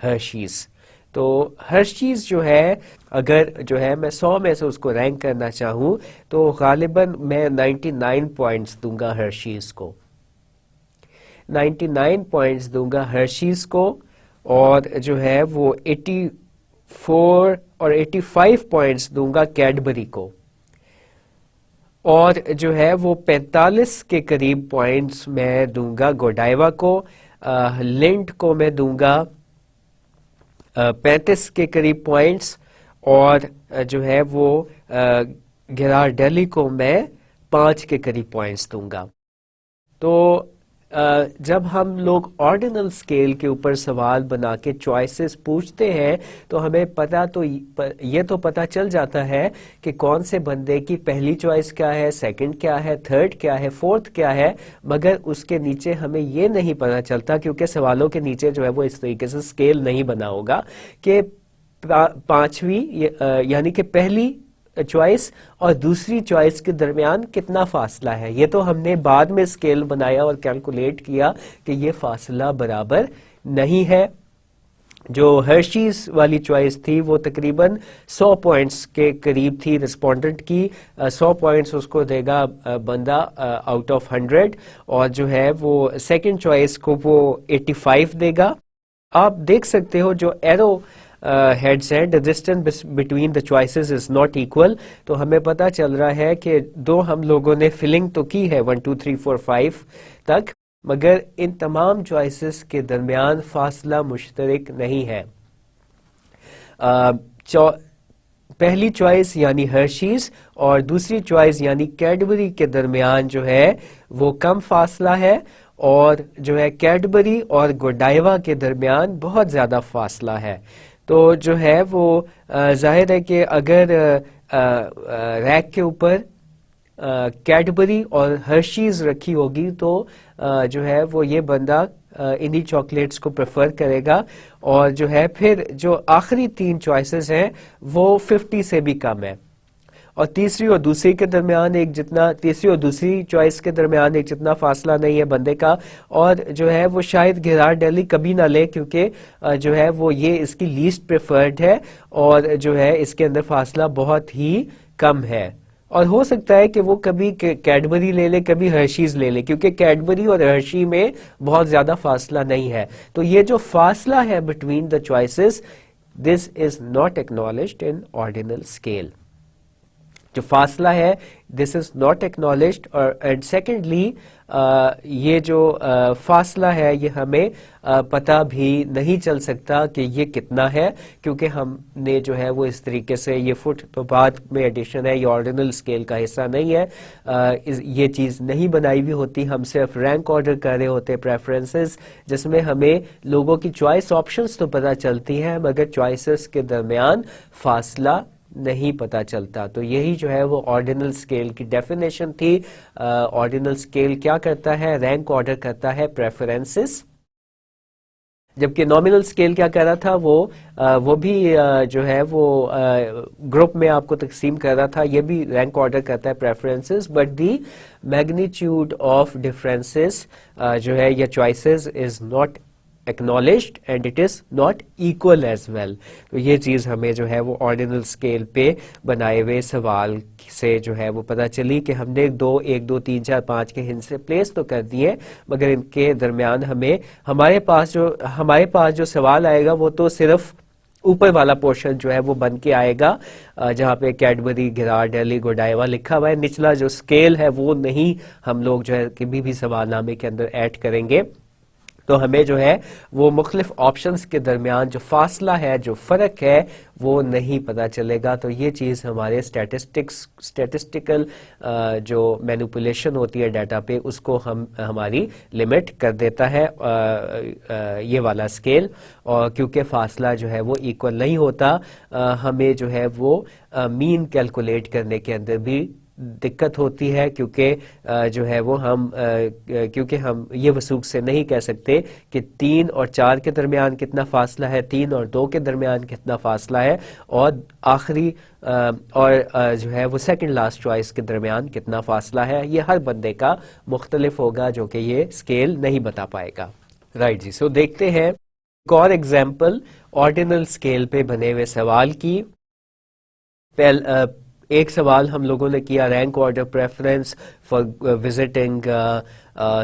हर्शीज। तो हर्शीज जो है अगर जो है मैं 100 में से उसको रैंक करना चाहूँ तो गालिबन मैं 99 पॉइंट्स दूंगा हर्शीज को, 99 पॉइंट्स दूंगा हर्शीज को, और जो है वो 84 और 85 पॉइंट्स दूंगा कैडबरी को, और जो है वो 45 के करीब पॉइंट्स मैं दूंगा गोडाइवा को, लिंट को मैं दूंगा 35 के करीब पॉइंट्स, और जो है वो गिरार्डेली को मैं 5 के करीब पॉइंट्स दूंगा। तो जब हम लोग ऑर्डिनल स्केल के ऊपर सवाल बना के चॉइसेस पूछते हैं तो हमें पता तो ये तो पता चल जाता है कि कौन से बंदे की पहली चॉइस क्या है, सेकंड क्या है, थर्ड क्या है, फोर्थ क्या है, मगर उसके नीचे हमें ये नहीं पता चलता क्योंकि सवालों के नीचे जो है वो इस तरीके से स्केल नहीं बना होगा कि 5वीं यानी कि पहली चॉइस और दूसरी चॉइस के दरमियान कितना फासला है। ये तो हमने बाद में स्केल बनाया और कैलकुलेट किया कि ये फासला बराबर नहीं है। जो हर्शीज वाली चॉइस थी वो तकरीबन 100 पॉइंट्स के करीब थी रिस्पोंडेंट की, 100 पॉइंट्स उसको देगा बंदा आउट ऑफ 100, और जो है वो सेकंड चॉइस को वो 85 देगा। आप देख सकते हो जो एरो हेड्स हैं, the distance between the choices is not equal. तो हमें पता चल रहा है कि दो हम लोगों ने फिलिंग तो की है 1 2 3 4 5 तक, मगर इन तमाम चॉइसेस के दरमियान फासला मुश्तरक नहीं है। पहली चॉइस यानी हर्शीज और दूसरी चॉइस यानी कैडबरी के दरमियान जो है वो कम फासला है, और जो है कैडबरी और गोडाइवा के दरमियान बहुत ज़्यादा फासला है। तो जो है वो जाहिर है कि अगर रैक के ऊपर कैडबरी और हर्शीज रखी होगी तो जो है वो ये बंदा इन्हीं चॉकलेट्स को प्रेफर करेगा, और जो है फिर जो आखिरी 3 चॉइसेस हैं वो 50 से भी कम है, और तीसरी और दूसरी चॉइस के दरमियान एक जितना फासला नहीं है बंदे का, और जो है वो शायद गिरार्डेली कभी ना ले क्योंकि जो है वो ये इसकी लीस्ट प्रेफर्ड है, और जो है इसके अंदर फासला बहुत ही कम है। और हो सकता है कि वो कभी कैडबरी ले ले, कभी हर्शीज ले ले, क्योंकि कैडबरी और हर्शी में बहुत ज्यादा फासला नहीं है। तो ये जो फासला है between the choices, this is not acknowledged in ordinal scale. जो फासला है दिस इज नॉट एक्नॉलेज्ड, और एंड सेकेंडली ये जो फासला है ये हमें पता भी नहीं चल सकता कि ये कितना है, क्योंकि हमने जो है वो इस तरीके से ये फुट तो बाद में एडिशन है, ये ऑर्डिनल स्केल का हिस्सा नहीं है, ये चीज़ नहीं बनाई हुई होती। हम सिर्फ रैंक ऑर्डर कर रहे होते प्रेफरेंसेस, जिसमें हमें लोगों की चॉइस ऑप्शंस तो पता चलती हैं मगर चॉइसेस के दरमियान फासला नहीं पता चलता। तो यही जो है वो ऑर्डिनल स्केल की डेफिनेशन थी। ऑर्डिनल स्केल क्या करता है? रैंक ऑर्डर करता है प्रेफरेंसेस, जबकि नॉमिनल स्केल क्या कर रहा था? वो भी जो है वो ग्रुप में आपको तकसीम कर रहा था। ये भी रैंक ऑर्डर करता है preferences, but the magnitude of differences जो है या choices is not acknowledged and it is not equal as well. तो ये चीज हमें जो है वो ऑर्डिनल स्केल पे बनाए हुए सवाल से जो है वो पता चली कि हमने 2 1 2 3 4 5 के हिंसे प्लेस तो कर दिए, मगर इनके दरमियान हमारे पास जो सवाल आएगा वो तो सिर्फ ऊपर वाला पोर्शन जो है वो बन के आएगा, जहाँ पे कैडबरी, गिरार, डेली, गोडाइवा लिखा हुआ है। निचला जो स्केल है वो नहीं हम लोग जो है कभी भी सवालनामे के अंदर ऐड करेंगे। तो हमें जो है वो मुख्तलिफ ऑप्शंस के दरमियान जो फासला है, जो फ़र्क है, वो नहीं पता चलेगा। तो ये चीज़ हमारे स्टैटिस्टिकल जो मैनिपुलेशन होती है डाटा पे, उसको हमारी लिमिट कर देता है ये वाला स्केल। और क्योंकि फासला जो है वो इक्वल नहीं होता, हमें जो है वो मीन कैलकुलेट करने के अंदर भी दिक्कत होती है, क्योंकि जो है वो क्योंकि हम ये वसूख से नहीं कह सकते कि 3 और 4 के दरमियान कितना फासला है, 3 और 2 के दरमियान कितना फासला है, और आखिरी और जो है वो सेकंड लास्ट चॉइस के दरमियान कितना फासला है। ये हर बंदे का मुख्तलिफ होगा, जो कि ये स्केल नहीं बता पाएगा। राइट जी। सो देखते हैं एक और एग्जाम्पल ऑर्डिनल स्केल पे बने हुए सवाल की। एक सवाल हम लोगों ने किया, rank order preference for visiting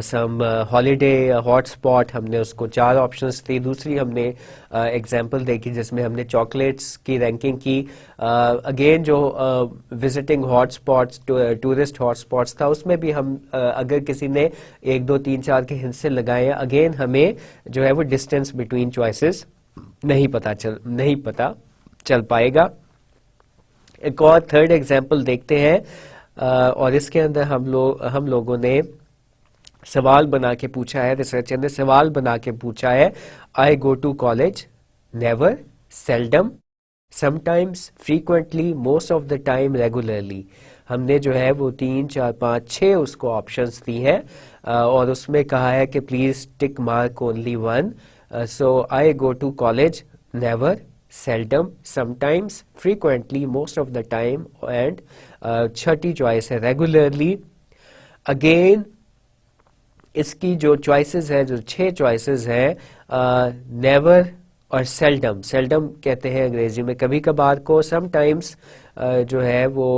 some holiday hotspot. हमने उसको 4 ऑप्शंस थी। दूसरी हमने एग्जांपल देखी जिसमें हमने चॉकलेट्स की रैंकिंग की। अगेन जो विजिटिंग हॉटस्पॉट्स, टूरिस्ट हॉटस्पॉट्स था, उसमें भी हम अगर किसी ने 1 2 3 4 के हिस्से लगाए, अगेन हमें जो है वो डिस्टेंस बिटवीन चॉइसेस नहीं पता चल पाएगा। एक और थर्ड एग्जाम्पल देखते हैं, और इसके अंदर हम लोगों ने सवाल बना के पूछा है, रिसर्चर ने सवाल बना के पूछा है, I go to college, never, seldom, sometimes, frequently, most of the time, regularly. हमने जो है वो 3 4 5 6 उसको ऑप्शंस दी हैं, और उसमें कहा है कि please tick mark only one. So I go to college, never, seldom, sometimes, frequently, most of the time, and छठी चॉइस है रेगुलरली। अगेन इसकी जो चॉइसेस है, जो 6 चॉइसेस है, नेवर और सेल्डम कहते हैं अंग्रेजी में कभी कभार को। समटाइम्स जो है वो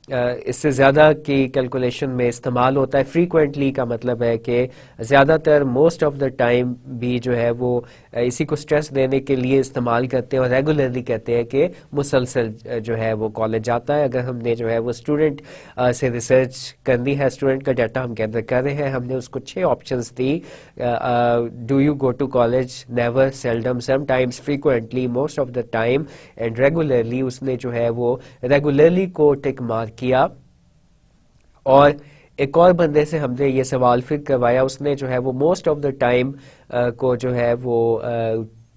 इससे ज़्यादा की कैलकुलेशन में इस्तेमाल होता है। फ्रीक्वेंटली का मतलब है कि ज़्यादातर, मोस्ट ऑफ द टाइम भी जो है वो इसी को स्ट्रेस देने के लिए इस्तेमाल करते हैं। और रेगुलरली कहते हैं कि मुसलसल जो है वो कॉलेज जाता है। अगर हमने जो है वो स्टूडेंट से रिसर्च करनी है, स्टूडेंट का डाटा हम गैदर कर रहे हैं, हमने उसको 6 ऑप्शंस दी, do you go to college, never, seldom, sometimes, frequently, most of the time and regularly. उसने जो है वो रेगुलरली को टिक मार्क किया। और एक और बंदे से हमने ये सवाल फिर करवाया, उसने जो है वो मोस्ट ऑफ द टाइम को जो है वो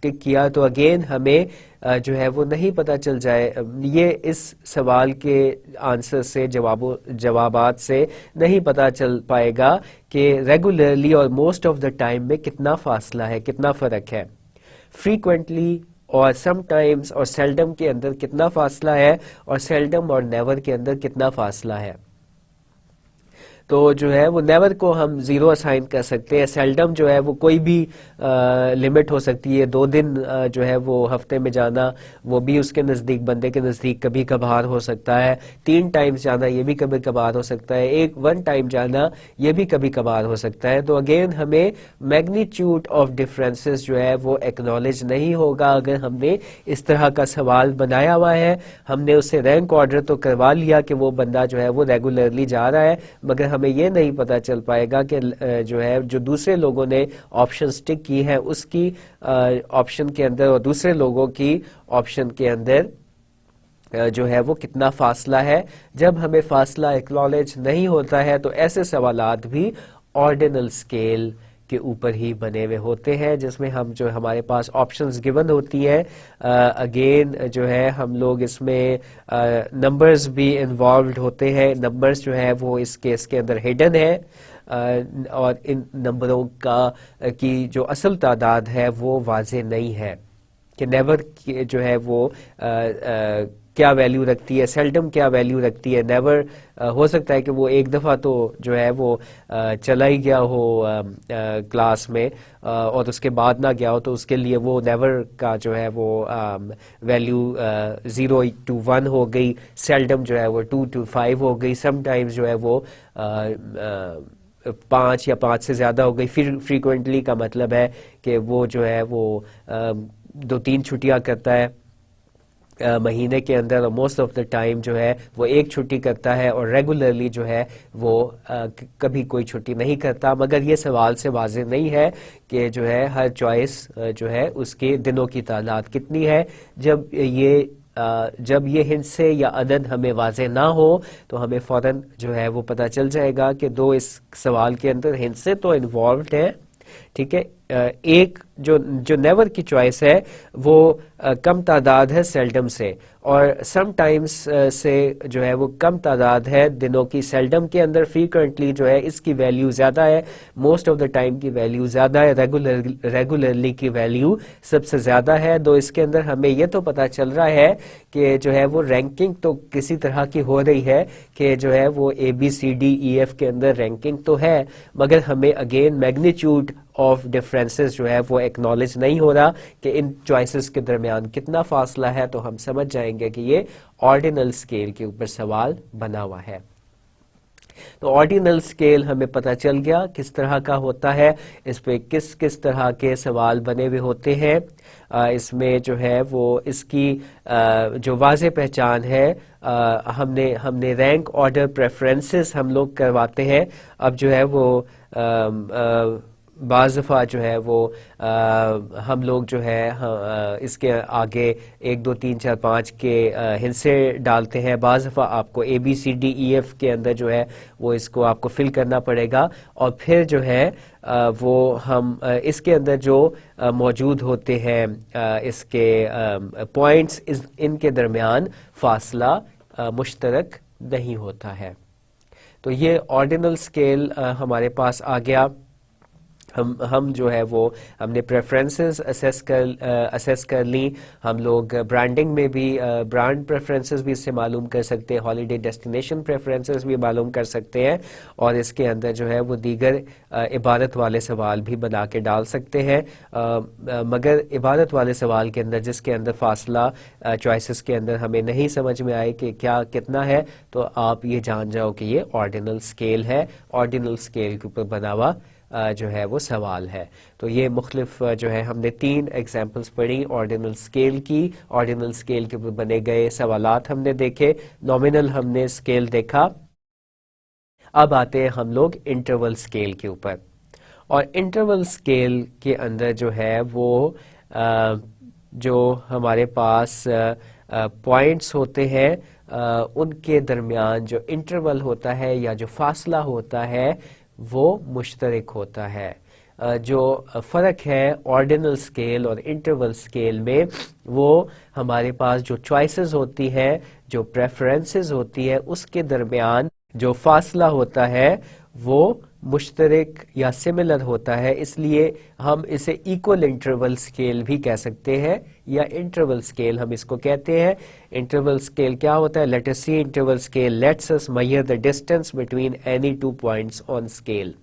टिक किया। तो अगेन हमें जो है वो नहीं पता चल जाए, ये इस सवाल के आंसर से, जवाबात से नहीं पता चल पाएगा कि रेगुलरली और मोस्ट ऑफ द टाइम में कितना फासला है, कितना फ़र्क है। फ्रीक्वेंटली और समटाइम्स और सेल्डम के अंदर कितना फासला है, और सेल्डम और नेवर के अंदर कितना फासला है। तो जो है वो नेवर को हम 0 असाइन कर सकते हैं। सेल्डम जो है वो कोई भी लिमिट हो सकती है। 2 दिन जो है वो हफ्ते में जाना, वो भी उसके नज़दीक, बंदे के नज़दीक कभी कभार हो सकता है। 3 टाइम्स जाना, ये भी कभी कभार हो सकता है। 1 टाइम जाना, ये भी कभी कभार हो सकता है। तो अगेन हमें मैग्नीट्यूड ऑफ डिफरेंसेस जो है वो एक्नॉलेज नहीं होगा। अगर हमने इस तरह का सवाल बनाया हुआ है, हमने उससे रैंक ऑर्डर तो करवा लिया कि वो बंदा जो है वो रेगुलरली जा रहा है, मगर हमें ये नहीं पता चल पाएगा कि जो है जो दूसरे लोगों ने ऑप्शन टिक की है उसकी ऑप्शन के अंदर और दूसरे लोगों की ऑप्शन के अंदर जो है वो कितना फासला है। जब हमें फासला एक्नॉलेज नहीं होता है तो ऐसे सवालात भी ऑर्डिनल स्केल के ऊपर ही बने हुए होते हैं, जिसमें हम जो हमारे पास ऑप्शंस गिवन होती हैं, अगेन जो है हम लोग इसमें नंबर्स भी इन्वॉल्व होते हैं। नंबर्स जो है वो इस केस के अंदर हिडन है, और इन नंबरों की जो असल तादाद है वो वाज़ेह नहीं है कि नेवर जो है वो क्या वैल्यू रखती है, सेल्डम क्या वैल्यू रखती है। नेवर हो सकता है कि वो एक दफ़ा तो जो है वो चला ही गया हो क्लास में, और उसके बाद ना गया हो, तो उसके लिए वो नेवर का जो है वो वैल्यू 0 to 1 हो गई। सेल्डम जो है वो 2 to 5 हो गई। समटाइम्स जो है वो 5 या 5 से ज़्यादा हो गई। फिर फ्रीक्वेंटली का मतलब है कि वो जो है वो 2-3 छुट्टियाँ करता है महीने के अंदर, और मोस्ट ऑफ द टाइम जो है वो एक छुट्टी करता है, और रेगुलरली जो है वो कभी कोई छुट्टी नहीं करता। मगर ये सवाल से वाज़ेह नहीं है कि जो है हर चॉइस जो है उसके दिनों की तादाद कितनी है। जब ये हिंट से या अदद हमें वाज़ेह ना हो तो हमें फ़ौरन जो है वो पता चल जाएगा कि दो इस सवाल के अंदर हिंट से तो इन्वॉल्व है, ठीक है। एक जो नेवर की चॉइस है वो कम तादाद है सेल्डम से, और सम टाइम्स से जो है वो कम तादाद है दिनों की। सेल्डम के अंदर फ्रीक्वेंटली जो है इसकी वैल्यू ज़्यादा है, मोस्ट ऑफ द टाइम की वैल्यू ज़्यादा है, रेगुलरली की वैल्यू सबसे ज़्यादा है। तो इसके अंदर हमें ये तो पता चल रहा है कि जो है वो रैंकिंग तो किसी तरह की हो रही है कि जो है वो ABCDEF के अंदर रैंकिंग तो है, मगर हमें अगेन मैग्नीट्यूड ऑफ डिफरेंसेस जो है वो एक्नॉलेज नहीं हो रहा कि इन चॉइसेस के दरमियान कितना फासला है। तो हम समझ जाएंगे कि ये ऑर्डिनल स्केल के ऊपर सवाल बना हुआ है। तो ऑर्डिनल स्केल हमें पता चल गया किस तरह का होता है, इस पे किस किस तरह के सवाल बने हुए होते हैं। इसमें जो है वो इसकी जो वाज़ेह पहचान है, हमने रैंक ऑर्डर प्रेफरेंसेस हम लोग करवाते हैं। अब जो है वो बाज़ दफ़ा जो है वो हम लोग जो है इसके आगे 1 2 3 4 5 के हिस्से डालते हैं। बाज़ दफ़ा आपको ABCDEF के अंदर जो है वो इसको आपको फिल करना पड़ेगा, और फिर जो है वो हम इसके अंदर जो मौजूद होते हैं इसके पॉइंट्स, इनके दरमियान फासला मुश्तरक नहीं होता है। तो ये ऑर्डिनल स्केल हमारे पास आ गया। हम जो है वो हमने प्रेफरेंसेस असेस कर ली। हम लोग ब्रांडिंग में भी ब्रांड प्रेफरेंसेस भी इससे मालूम कर सकते हैं, हॉलीडे डेस्टिनेशन प्रेफरेंसेस भी मालूम कर सकते हैं, और इसके अंदर जो है वो दीगर इबारत वाले सवाल भी बना के डाल सकते हैं। मगर इबारत वाले सवाल के अंदर जिसके अंदर फासला चॉइसेस के अंदर हमें नहीं समझ में आए कि क्या कितना है, तो आप ये जान जाओ कि ये ऑर्डिनल स्केल है। ऑर्डिनल स्केल के ऊपर बना हुआ जो है वो सवाल है। तो ये मुख्तलिफ जो है हमने 3 एग्जाम्पल्स पढ़ी ऑर्डिनल स्केल की। ऑर्डिनल स्केल के ऊपर बने गए सवालात हमने देखे, नॉमिनल हमने स्केल देखा। अब आते हैं हम लोग इंटरवल स्केल के ऊपर, और इंटरवल स्केल के अंदर जो है वो जो हमारे पास पॉइंट्स होते हैं उनके दरमियान जो इंटरवल होता है या जो फासला होता है वो मुश्तरक होता है। जो फ़र्क है ऑर्डिनल स्केल और इंटरवल स्केल में, वो हमारे पास जो चॉइसेस होती हैं, जो प्रेफरेंसेस होती है, उसके दरमियान जो फासला होता है वो मुश्तरक या सिमिलर होता है। इसलिए हम इसे इक्वल इंटरवल स्केल भी कह सकते हैं, या इंटरवल स्केल हम इसको कहते हैं। इंटरवल स्केल क्या होता है? Let us see interval scale let's us measure the distance between any 2 points on scale.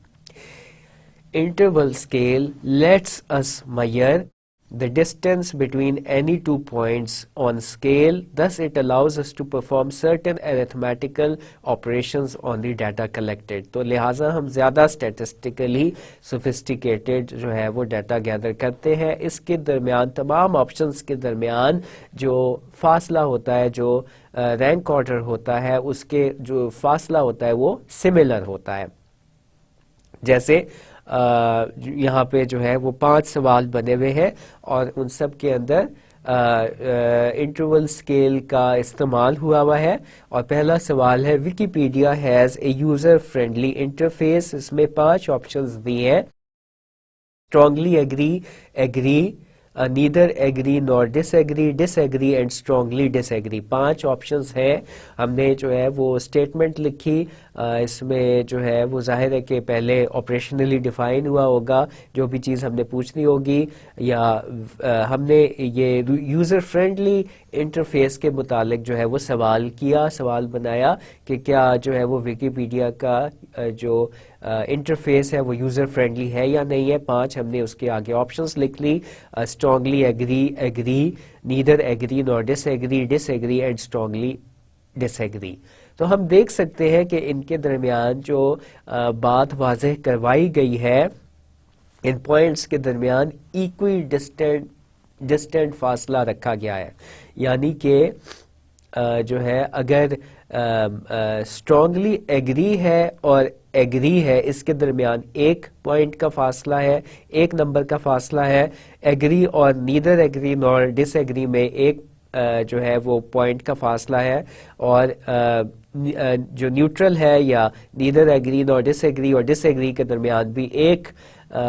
Interval scale lets us measure the distance between any 2 points on scale. Thus, it allows us to perform certain arithmetical operations on the data collected. तो लिहाजा हम ज़्यादा statistically sophisticated जो है वो data gather करते हैं। इसके दरमियान तमाम options के दरमियान जो फासला होता है, जो रैंक ऑर्डर होता है, उसके जो फासला होता है वो सिमिलर होता है। जैसे यहाँ पे जो है वो 5 सवाल बने हुए हैं, और उन सब के अंदर इंटरवल स्केल का इस्तेमाल हुआ है। और पहला सवाल है, Wikipedia has a user friendly interface. इसमें 5 ऑप्शंस दिए हैं। strongly agree, agree, neither agree nor disagree, disagree and strongly disagree। 5 options हैं। हमने जो है वो स्टेटमेंट लिखी, इसमें जो है वो जाहिर है कि पहले ऑपरेशनली डिफाइन हुआ होगा जो भी चीज़ हमने पूछनी होगी, या हमने ये यूज़र फ्रेंडली इंटरफेस के मुतालिक जो है वो सवाल किया, सवाल बनाया कि क्या जो है वो विकीपीडिया का जो इंटरफेस है वो यूज़र फ्रेंडली है या नहीं है। 5 हमने उसके आगे ऑप्शंस लिख ली, strongly agree, agree, neither agree nor disagree, disagree and strongly disagree. तो हम देख सकते हैं कि इनके दरमियान जो बात वाज़ेह करवाई गई है, इन पॉइंट्स के दरमियान इक्वी डिस्टेंट फासला रखा गया है, यानी कि जो है अगर स्ट्रांगली एग्री है और एग्री है, इसके दरमियान 1 पॉइंट का फासला है, 1 नंबर का फासला है। एग्री और नीदर एग्री नॉर डिसएग्री में 1 जो है वो पॉइंट का फासला है, और जो न्यूट्रल है या नीदर एग्री नॉर डिसएग्री और डिसएग्री के दरमियान भी 1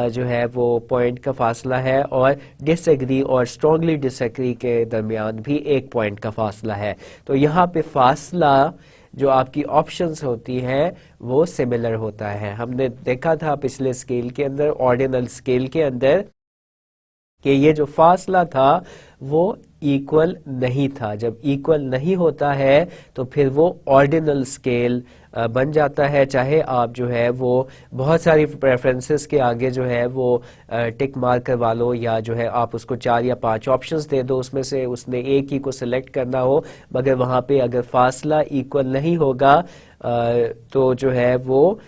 जो है वो पॉइंट का फासला है, और डिसएग्री और स्ट्रांगली डिसएग्री के दरमियान भी 1 पॉइंट का फासला है। तो यहाँ पे फासला जो आपकी ऑप्शंस होती हैं वो सिमिलर होता है। हमने देखा था पिछले स्केल के अंदर, ऑर्डिनल स्केल के अंदर, कि ये जो फासला था वो इक्वल नहीं था। जब इक्वल नहीं होता है तो फिर वो ऑर्डिनल स्केल बन जाता है, चाहे आप जो है वो बहुत सारी प्रेफरेंसेस के आगे जो है वो टिक मार्क करवा लो, या जो है आप उसको 4 या 5 ऑप्शंस दे दो, उसमें से उसने एक ही को सिलेक्ट करना हो, मगर वहाँ पे अगर फासला इक्वल नहीं होगा तो जो है वो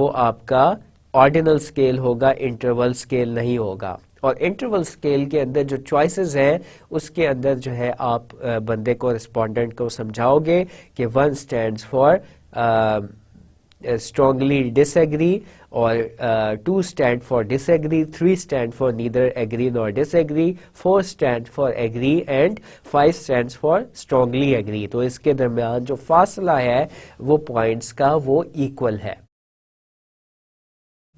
आपका ऑर्डिनल स्केल होगा, इंटरवल स्केल नहीं होगा। और इंटरवल स्केल के अंदर जो चॉइसेस हैं उसके अंदर जो है आप बंदे को, रिस्पोंडेंट को समझाओगे कि 1 stands for strongly disagree, or 2 stand for disagree, 3 stand for neither agree nor disagree, 4 stand for agree and 5 stands for strongly agree। तो इसके दरमियान जो फासला है वो पॉइंट्स का वो इक्वल है।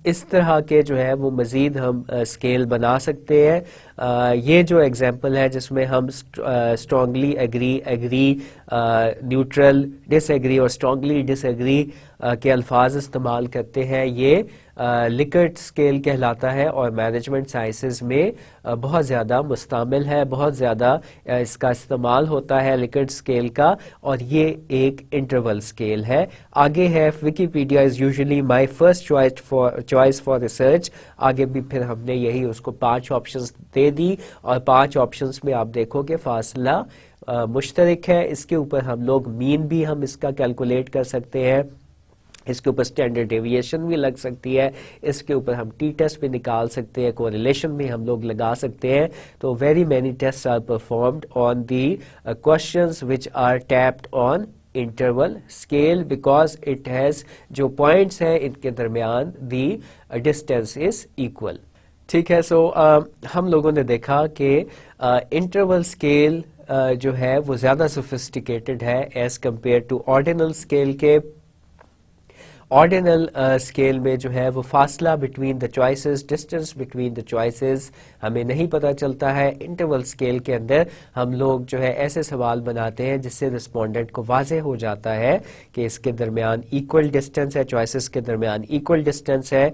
इस तरह के जो है वो मज़ीद हम स्केल बना सकते हैं। ये जो एग्जांपल है जिसमें हम strongly agree, agree, neutral, disagree और स्ट्रांगली डिसएग्री के अल्फाज इस्तेमाल करते हैं, ये लिकर्ट स्केल कहलाता है और मैनेजमेंट साइंसेस में बहुत ज़्यादा मुस्तमिल है, बहुत ज़्यादा इसका इस्तेमाल होता है लिकर्ट स्केल का, और ये एक इंटरवल स्केल है। आगे है Wikipedia is usually my first choice for research. आगे भी फिर हमने यही उसको 5 ऑप्शंस दे दी, और 5 ऑप्शंस में आप देखोगे फासला मुश्तरक है। इसके ऊपर हम लोग मीन भी हम इसका कैलकुलेट कर सकते हैं, इसके ऊपर स्टैंडर्ड डेविएशन भी लग सकती है, इसके ऊपर हम टी टेस्ट भी निकाल सकते हैं, कोरिलेशन भी हम लोग लगा सकते हैं। तो very many test are performed on the questions which are tapped on interval scale, because it has जो पॉइंट्स हैं इनके दरमियान दी डिस्टेंस इज इक्वल। ठीक है, सो हम लोगों ने देखा कि इंटरवल स्केल जो है वो ज़्यादा सोफिस्टिकेटेड है as compare to ordinal scale के। ऑर्डिनल स्केल में जो है वो फासला between the choices, distance between the choices हमें नहीं पता चलता है। इंटरवल स्केल के अंदर हम लोग जो है ऐसे सवाल बनाते हैं जिससे रिस्पोंडेंट को वाज़ेह हो जाता है कि इसके दरमियान इक्वल डिस्टेंस है, चॉइसेस के दरमियान इक्वल डिस्टेंस है।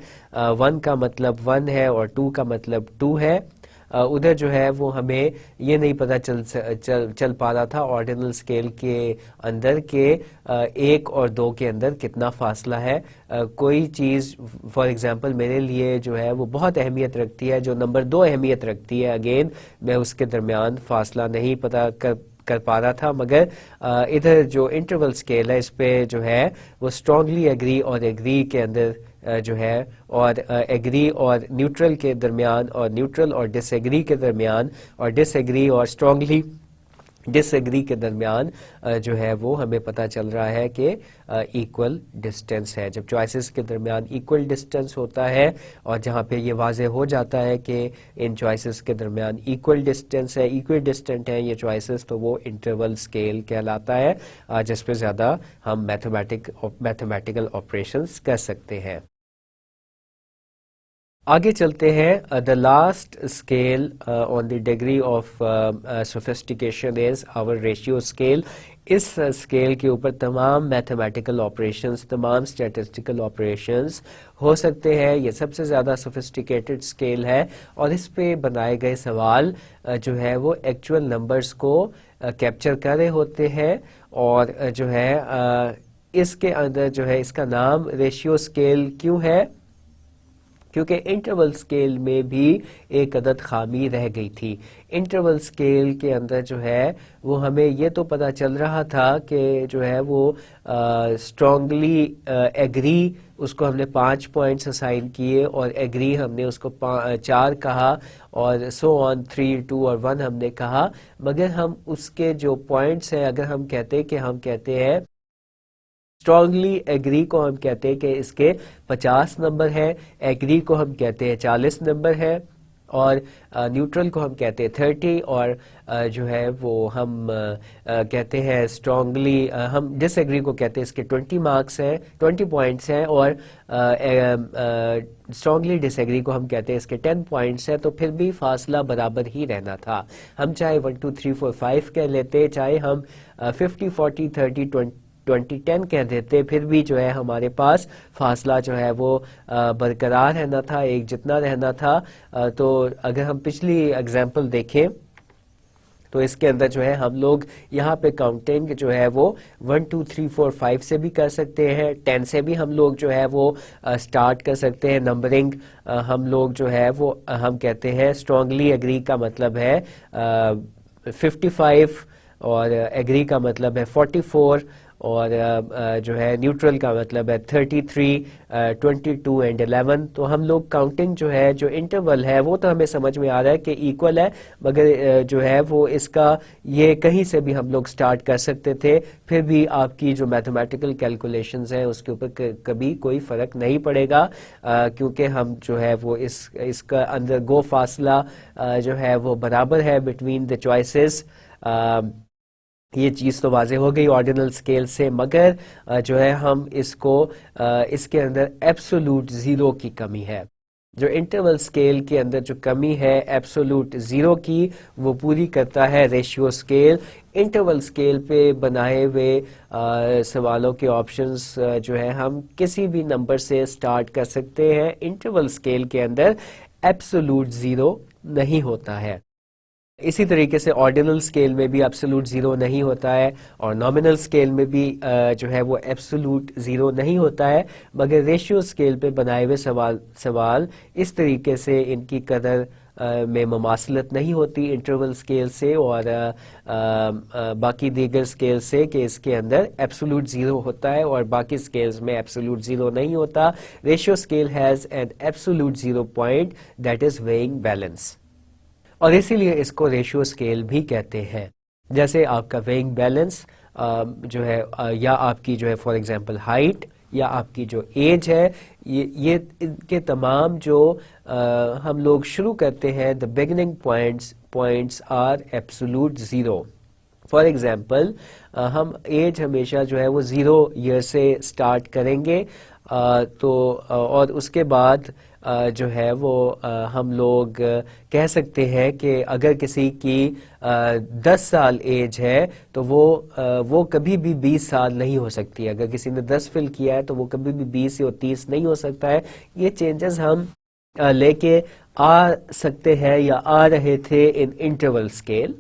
1 का मतलब 1 है और 2 का मतलब 2 है। उधर जो है वो हमें ये नहीं पता चल पा रहा था ऑर्डिनल स्केल के अंदर के 1 और 2 के अंदर कितना फासला है। कोई चीज़ फॉर एग्जांपल मेरे लिए जो है वो बहुत अहमियत रखती है, जो नंबर 2 अहमियत रखती है, अगेन मैं उसके दरमियान फासला नहीं पता कर पा रहा था, मगर इधर जो इंटरवल स्केल है इस पे जो है वो स्ट्रांगली एग्री और एग्री के अंदर जो है, और एग्री और न्यूट्रल के दरमियान, और न्यूट्रल और डिसएग्री के दरमियान, और डिसएग्री और स्ट्रांगली डिसएग्री के दरमियान जो है वो हमें पता चल रहा है कि इक्वल डिस्टेंस है। जब चॉइसेस के दरमियान इक्वल डिस्टेंस होता है और जहाँ पे ये वाज़ेह हो जाता है कि इन चॉइसेस के दरमियान इक्वल डिस्टेंस है, इक्वल डिस्टेंट है ये चॉइसेस, तो वो इंटरवल स्केल कहलाता है, जिस पे ज़्यादा हम मैथमेटिकल ऑपरेशंस कर सकते हैं। आगे चलते हैं। The last scale on the degree of sophistication is our ratio scale. इस स्केल के ऊपर तमाम मैथमेटिकल ऑपरेशंस, तमाम स्टैटिस्टिकल ऑपरेशंस हो सकते हैं। ये सबसे ज़्यादा सोफिस्टिकेटेड स्केल है और इस पे बनाए गए सवाल जो है वो एक्चुअल नंबर्स को कैप्चर कर रहे होते हैं और जो है इसके अंदर जो है इसका नाम रेशियो स्केल क्यों है? क्योंकि इंटरवल स्केल में भी एक अदद खामी रह गई थी। इंटरवल स्केल के अंदर जो है वो हमें ये तो पता चल रहा था कि जो है वो स्ट्रांगली एग्री, उसको हमने 5 पॉइंट्स असाइन किए और एग्री हमने उसको 4 कहा और सो ऑन 3, 2 और 1 हमने कहा। मगर हम उसके जो पॉइंट्स हैं, अगर हम कहते हैं स्ट्रांगली एग्री को हम कहते हैं कि इसके 50 नंबर है, एग्री को हम कहते हैं 40 नंबर है और न्यूट्रल को हम कहते हैं 30 और जो है वो हम कहते हैं स्ट्रांगली, हम डिसएग्री को कहते हैं इसके 20 मार्क्स हैं, 20 पॉइंट्स हैं और स्ट्रांगली डिसएग्री को हम कहते हैं इसके 10 पॉइंट्स हैं। तो फिर भी फासला बराबर ही रहना था। हम चाहे 1, 2, 3, 4, 5 कह लेते, चाहे हम 50, 40, 30, 20, 10 कह देते, फिर भी जो है हमारे पास फासला जो है वो बरकरार रहना था, एक जितना रहना था। तो अगर हम पिछली एग्जाम्पल देखें तो इसके अंदर जो है हम लोग यहाँ पे काउंटिंग जो है वो 1, 2, 3, 4, 5 से भी कर सकते हैं, 10 से भी हम लोग जो है वो स्टार्ट कर सकते हैं। नंबरिंग हम लोग जो है वो हम कहते हैं स्ट्रांगली एग्री का मतलब है 55 और एग्री का मतलब है 44 और जो है न्यूट्रल का मतलब है 33, 22 एंड 11। तो हम लोग काउंटिंग जो है, जो इंटरवल है वो तो हमें समझ में आ रहा है कि इक्वल है, मगर जो है वो इसका ये कहीं से भी हम लोग स्टार्ट कर सकते थे, फिर भी आपकी जो मैथमेटिकल कैलकुलेशंस हैं उसके ऊपर कभी कोई फ़र्क नहीं पड़ेगा, क्योंकि हम जो है वो इसका अंदर गो फासला जो है वो बराबर है बिटवीन द चॉइसेस। ये चीज़ तो वाज़े हो गई ऑर्डिनल स्केल से, मगर जो है हम इसको इसके अंदर एब्सोल्यूट ज़ीरो की कमी है। जो इंटरवल स्केल के अंदर जो कमी है एब्सोल्यूट ज़ीरो की, वो पूरी करता है रेशियो स्केल। इंटरवल स्केल पे बनाए हुए सवालों के ऑप्शंस जो है हम किसी भी नंबर से स्टार्ट कर सकते हैं। इंटरवल स्केल के अंदर एब्सोल्यूट ज़ीरो नहीं होता है। इसी तरीके से ऑर्डिनल स्केल में भी एब्सोल्यूट ज़ीरो नहीं होता है और नॉमिनल स्केल में भी जो है वो एब्सोल्यूट ज़ीरो नहीं होता है, मगर रेशियो स्केल पे बनाए हुए सवाल इस तरीके से इनकी कदर में ममासलत नहीं होती इंटरवल स्केल से और बाकी दीगर स्केल से, कि इसके अंदर एब्सोल्यूट ज़ीरो होता है और बाकी स्केल्स में एब्सोल्यूट ज़ीरो नहीं होता। Ratio scale has an absolute zero point that is weighing balance और इसीलिए इसको रेशियो स्केल भी कहते हैं। जैसे आपका वेइंग बैलेंस जो है या आपकी जो है फॉर एग्जांपल हाइट या आपकी जो एज है, ये इनके तमाम जो हम लोग शुरू करते हैं the beginning points are absolute zero. For example हम एज हमेशा जो है वो 0 ईयर से स्टार्ट करेंगे, तो और उसके बाद जो है वो हम लोग कह सकते हैं कि अगर किसी की 10 साल एज है तो वो कभी भी 20 साल नहीं हो सकती। अगर किसी ने 10 फिल किया है तो वो कभी भी 20 या 30 नहीं हो सकता है। ये चेंजेस हम लेके आ सकते हैं या आ रहे थे इन इंटरवल स्केल।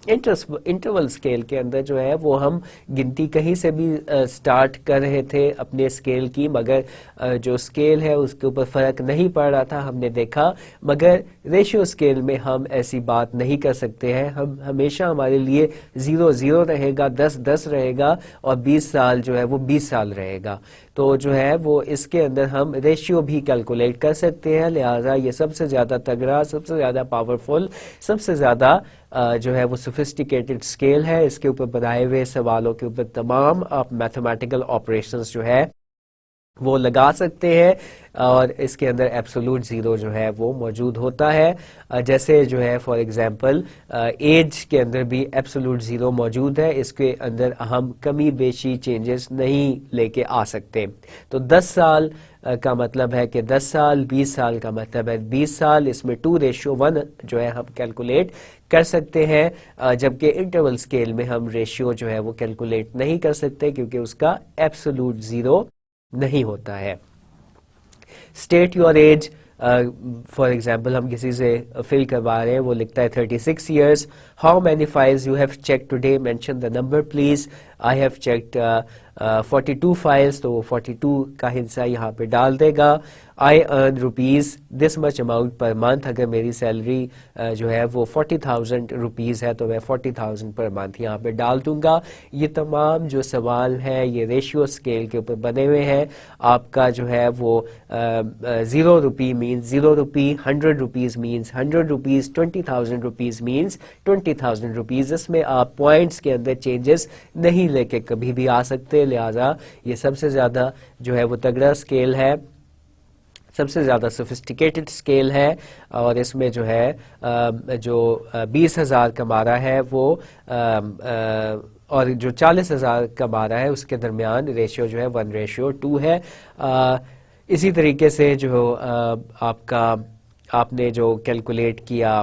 इंटरवल स्केल के अंदर जो है वो हम गिनती कहीं से भी स्टार्ट कर रहे थे अपने स्केल की, मगर जो स्केल है उसके ऊपर फ़र्क नहीं पड़ रहा था, हमने देखा। मगर रेशियो स्केल में हम ऐसी बात नहीं कर सकते हैं। हम हमेशा हमारे लिए 0 0 रहेगा, 10 10 रहेगा और 20 साल जो है वो 20 साल रहेगा। तो जो है वो इसके अंदर हम रेशियो भी कैलकुलेट कर सकते हैं। लिहाजा ये सबसे ज़्यादा तगड़ा, सबसे ज़्यादा पावरफुल, सबसे ज़्यादा जो है वो सोफिस्टिकेटेड स्केल है। इसके ऊपर बनाए हुए सवालों के ऊपर तमाम आप मैथमेटिकल ऑपरेशंस जो है वो लगा सकते हैं और इसके अंदर एब्सोल्यूट ज़ीरो जो है वो मौजूद होता है। जैसे जो है फॉर एग्जांपल एज के अंदर भी एब्सोल्यूट ज़ीरो मौजूद है, इसके अंदर हम कमी बेशी चेंजेस नहीं लेके आ सकते। तो 10 साल का मतलब है कि 10 साल, 20 साल का मतलब है 20 साल, इसमें 2:1 जो है हम कैलकुलेट कर सकते हैं, जबकि इंटरवल स्केल में हम रेशियो जो है वो कैलकुलेट नहीं कर सकते क्योंकि उसका एब्सोल्यूट ज़ीरो नहीं होता है। State your age, for example हम किसी से फिल करवा रहे हैं, वो लिखता है 36 years. How many files you have check today, mention the number please. I have checked 42 files, तो वो 42 का हिस्सा यहाँ पे डाल देगा। I earn rupees this much amount per month, अगर मेरी सैलरी जो है वो 40,000 रुपीज़ है तो मैं 40,000 पर मंथ यहाँ पे डाल दूंगा। ये तमाम जो सवाल हैं ये रेशियो स्केल के ऊपर बने हुए हैं। आपका जो है वो 0 रुपी मीन्स 0 रुपी, 100 rupees means 100 rupees, 20,000 rupees means 20,000 rupees. इसमें आप पॉइंट्स के अंदर चेंजेस नहीं लेके कभी भी आ सकते, लिहाजा ये सबसे ज़्यादा जो है वो तगड़ा स्केल है, सबसे ज़्यादा सोफिस्टिकेटेड स्केल है। और इसमें जो है जो 20,000 कमा रहा है वो और जो 40,000 कमा रहा है उसके दरमियान रेशियो जो है 1:2 है। इसी तरीके से जो आपका आपने जो कैलकुलेट किया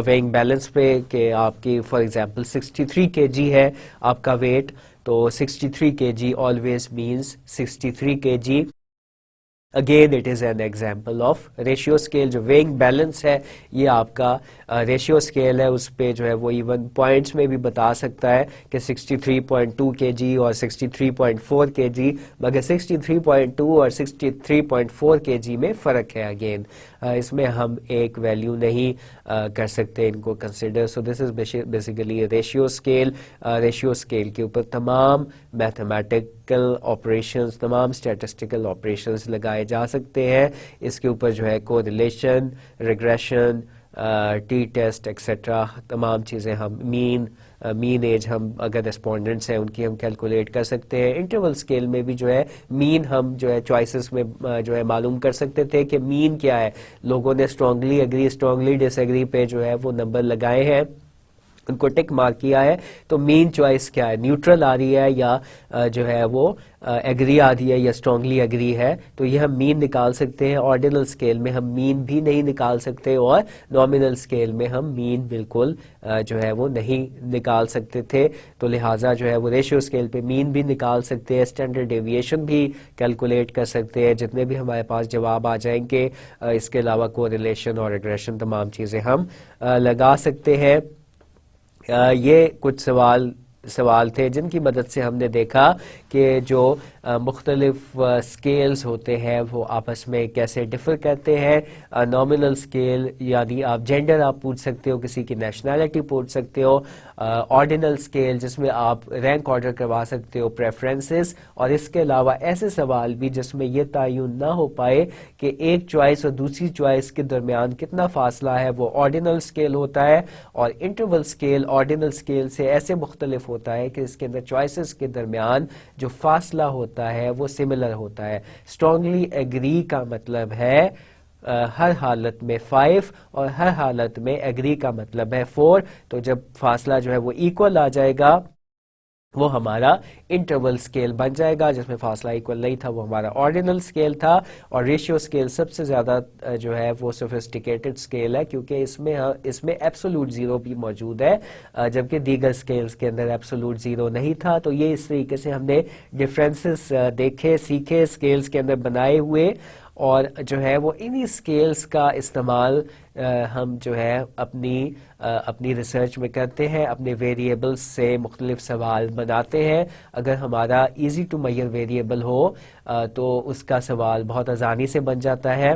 वेइंग बैलेंस पे कि आपकी फॉर एग्जांपल 63 केजी है आपका वेट, तो 63 KG always means 63 KG. Again it is an example of ratio scale. जो वेइंग बैलेंस है ये आपका रेशियो स्केल है, उस पे जो है वो इवन पॉइंट्स में भी बता सकता है कि 63.2 केजी और 63.4 केजी, मगर 63.2 और 63.4 केजी में फ़र्क है। अगेन इसमें हम एक वैल्यू नहीं कर सकते इनको consider. So this is basically ratio scale. Ratio scale के ऊपर तमाम मैथमेटिकल ऑपरेशंस, तमाम स्टैटिस्टिकल ऑपरेशंस लगाए जा सकते हैं। इसके ऊपर जो है correlation, regression, T test etcetera तमाम चीज़ें हम मीन एज हम अगर रेस्पोंडेंट्स हैं उनकी हम कैलकुलेट कर सकते हैं। इंटरवल स्केल में भी जो है मीन हम जो है चॉइसेस में जो है मालूम कर सकते थे कि मीन क्या है। लोगों ने स्ट्रांगली एग्री, स्ट्रांगली डिसएग्री पे जो है वो नंबर लगाए हैं, उनको टिक मार्क किया है, तो मीन चॉइस क्या है, न्यूट्रल आ रही है या जो है वो एग्री आ रही है या स्ट्रांगली एग्री है, तो ये हम मीन निकाल सकते हैं। ऑर्डिनल स्केल में हम मीन भी नहीं निकाल सकते और नॉमिनल स्केल में हम मीन बिल्कुल जो है वो नहीं निकाल सकते थे। तो लिहाजा जो है वो रेशियो स्केल पे मीन भी निकाल सकते हैं, स्टैंडर्ड डेविएशन भी कैलकुलेट कर सकते हैं, जितने भी हमारे पास जवाब आ जाएंगे। इसके अलावा कोरिलेशन और रिग्रेशन तमाम चीज़ें हम लगा सकते हैं। ये कुछ सवाल थे जिनकी मदद से हमने देखा कि जो मुख्तलिफ स्केल्स होते हैं वो आपस में कैसे डिफ़र करते हैं। नॉमिनल स्केल यानी आप जेंडर आप पूछ सकते हो, किसी की नेशनैलिटी पूछ सकते हो। ऑर्डिनल स्केल जिसमें आप रैंक ऑर्डर करवा सकते हो, प्रेफरेंसेस। और इसके अलावा ऐसे सवाल भी जिसमें यह तयन ना हो पाए कि एक चॉइस और दूसरी चॉइस के दरमियान कितना फासला है, वो ऑर्डिनल स्केल होता है। और इंटरवल स्केल ऑर्डिनल स्केल से ऐसे मुख्तलिफ होता है कि इसके अंदर चॉइसेस के दरमियान जो फासला होता है वो सिमिलर होता है। स्ट्रांगली एग्री का मतलब है हर हालत में 5 और हर हालत में एग्री का मतलब है 4। तो जब फासला जो है वो इक्वल आ जाएगा वो हमारा इंटरवल स्केल बन जाएगा, जिसमें फासला इक्वल नहीं था वो हमारा ऑर्डिनल स्केल था। और रेशियो स्केल सबसे ज़्यादा जो है वो सोफिस्टिकेटेड स्केल है क्योंकि इसमें एब्सोल्यूट ज़ीरो भी मौजूद है, जबकि दीगर स्केल्स के अंदर एब्सोल्यूट ज़ीरो नहीं था। तो ये इस तरीके से हमने डिफरेंसेस देखे, सीखे, स्केल्स के अंदर बनाए हुए। और जो है वो इन्हीं स्केल्स का इस्तेमाल हम जो है अपनी रिसर्च में करते हैं, अपने वेरिएबल्स से मुख्तलिफ सवाल बनाते हैं। अगर हमारा इजी टू मेजर वेरिएबल हो तो उसका सवाल बहुत आसानी से बन जाता है।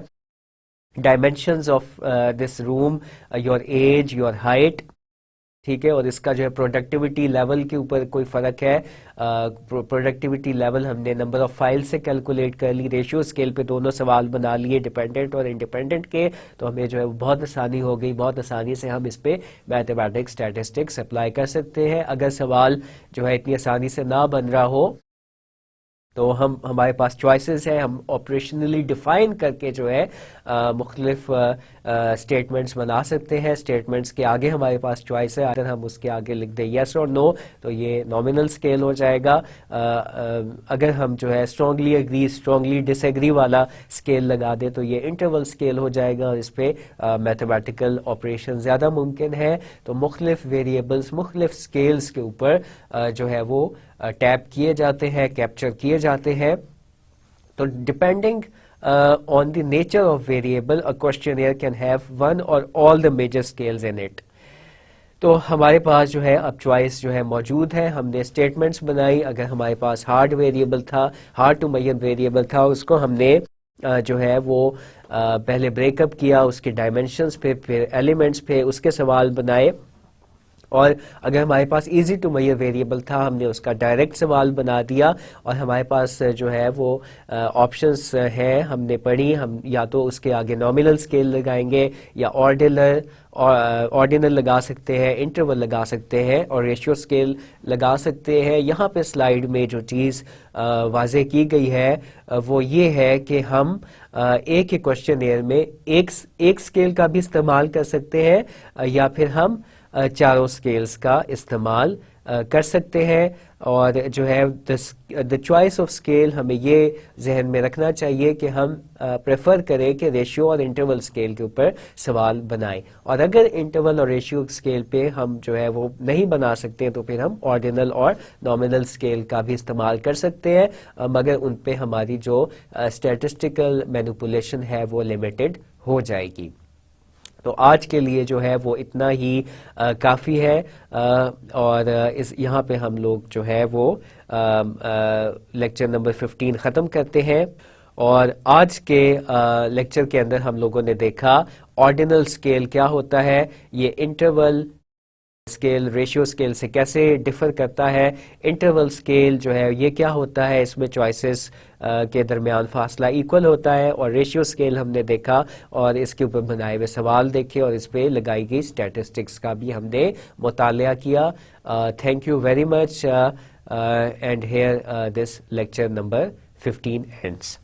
Dimensions of this room, your age, your height, ठीक है। और इसका जो है प्रोडक्टिविटी लेवल के ऊपर कोई फ़र्क है। प्रोडक्टिविटी लेवल हमने नंबर ऑफ फाइल से कैलकुलेट कर ली। रेशियो स्केल पे दोनों सवाल बना लिए, डिपेंडेंट और इंडिपेंडेंट के, तो हमें जो है बहुत आसानी हो गई। बहुत आसानी से हम इस पे मैथमेटिक्स, स्टैटिस्टिक्स अप्लाई कर सकते हैं। अगर सवाल जो है इतनी आसानी से ना बन रहा हो तो हमारे पास चॉइसेस हैं, हम ऑपरेशनली डिफाइन करके जो है मुख्तलिफ स्टेटमेंट्स बना सकते हैं। स्टेटमेंट्स के आगे हमारे पास चॉइस है, अगर हम उसके आगे लिख दें यस और नो तो ये नॉमिनल स्केल हो जाएगा। अगर हम जो है स्ट्रांगली एग्री स्ट्रांगली डिसएग्री वाला स्केल लगा दें तो ये इंटरवल स्केल हो जाएगा और इस पे मैथमेटिकल ऑपरेशन ज़्यादा मुमकिन है। तो मुख्तलिफ वेरिएबल्स मुख्तलिफ स्केल्स के ऊपर जो है वो टैप किए जाते हैं, कैप्चर किए जाते हैं। तो depending on the nature of variable, a questionnaire can have one or all the major scales in it. तो हमारे पास जो है अब चॉइस जो है मौजूद है, हमने स्टेटमेंट्स बनाई। अगर हमारे पास हार्ड वेरिएबल था, हार्ड टू मेजर वेरिएबल था, उसको हमने जो है वो पहले ब्रेकअप किया, उसके डायमेंशंस पे, फिर एलिमेंट्स पे, उसके सवाल बनाए। और अगर हमारे पास इजी टू मेजर वेरिएबल था, हमने उसका डायरेक्ट सवाल बना दिया। और हमारे पास जो है वो ऑप्शंस हैं, हमने पढ़ी, हम या तो उसके आगे नॉमिनल स्केल लगाएंगे या ऑर्डिनल लगा सकते हैं, इंटरवल लगा सकते हैं और रेशियो स्केल लगा सकते हैं। यहाँ पे स्लाइड में जो चीज़ वाज़े की गई है वो ये है कि हम एक ही क्वेश्चनेयर में एक स्केल का भी इस्तेमाल कर सकते हैं या फिर हम चारों स्केल्स का इस्तेमाल कर सकते हैं। और जो है द चॉइस ऑफ स्केल, हमें ये जहन में रखना चाहिए कि हम प्रेफर करें कि रेशियो और इंटरवल स्केल के ऊपर सवाल बनाएं। और अगर इंटरवल और रेशियो स्केल पे हम जो है वो नहीं बना सकते तो फिर हम ऑर्डिनल और नॉमिनल स्केल का भी इस्तेमाल कर सकते हैं, मगर उन पे हमारी जो स्टैटिस्टिकल मैनिपुलेशन है वो लिमिटेड हो जाएगी। तो आज के लिए जो है वो इतना ही काफ़ी है। और इस यहाँ पे हम लोग जो है वो लेक्चर नंबर 15 ख़त्म करते हैं। और आज के लेक्चर के अंदर हम लोगों ने देखा ऑर्डिनल स्केल क्या होता है, ये इंटरवल स्केल रेशियो स्केल से कैसे डिफर करता है, इंटरवल स्केल जो है ये क्या होता है, इसमें चॉइसेस के दरमियान फासला इक्वल होता है। और रेशियो स्केल हमने देखा और इसके ऊपर बनाए हुए सवाल देखे और इस पे लगाई गई स्टैटिस्टिक्स का भी हमने मुतालिया किया। Thank you very much and here this lecture number 15 ends.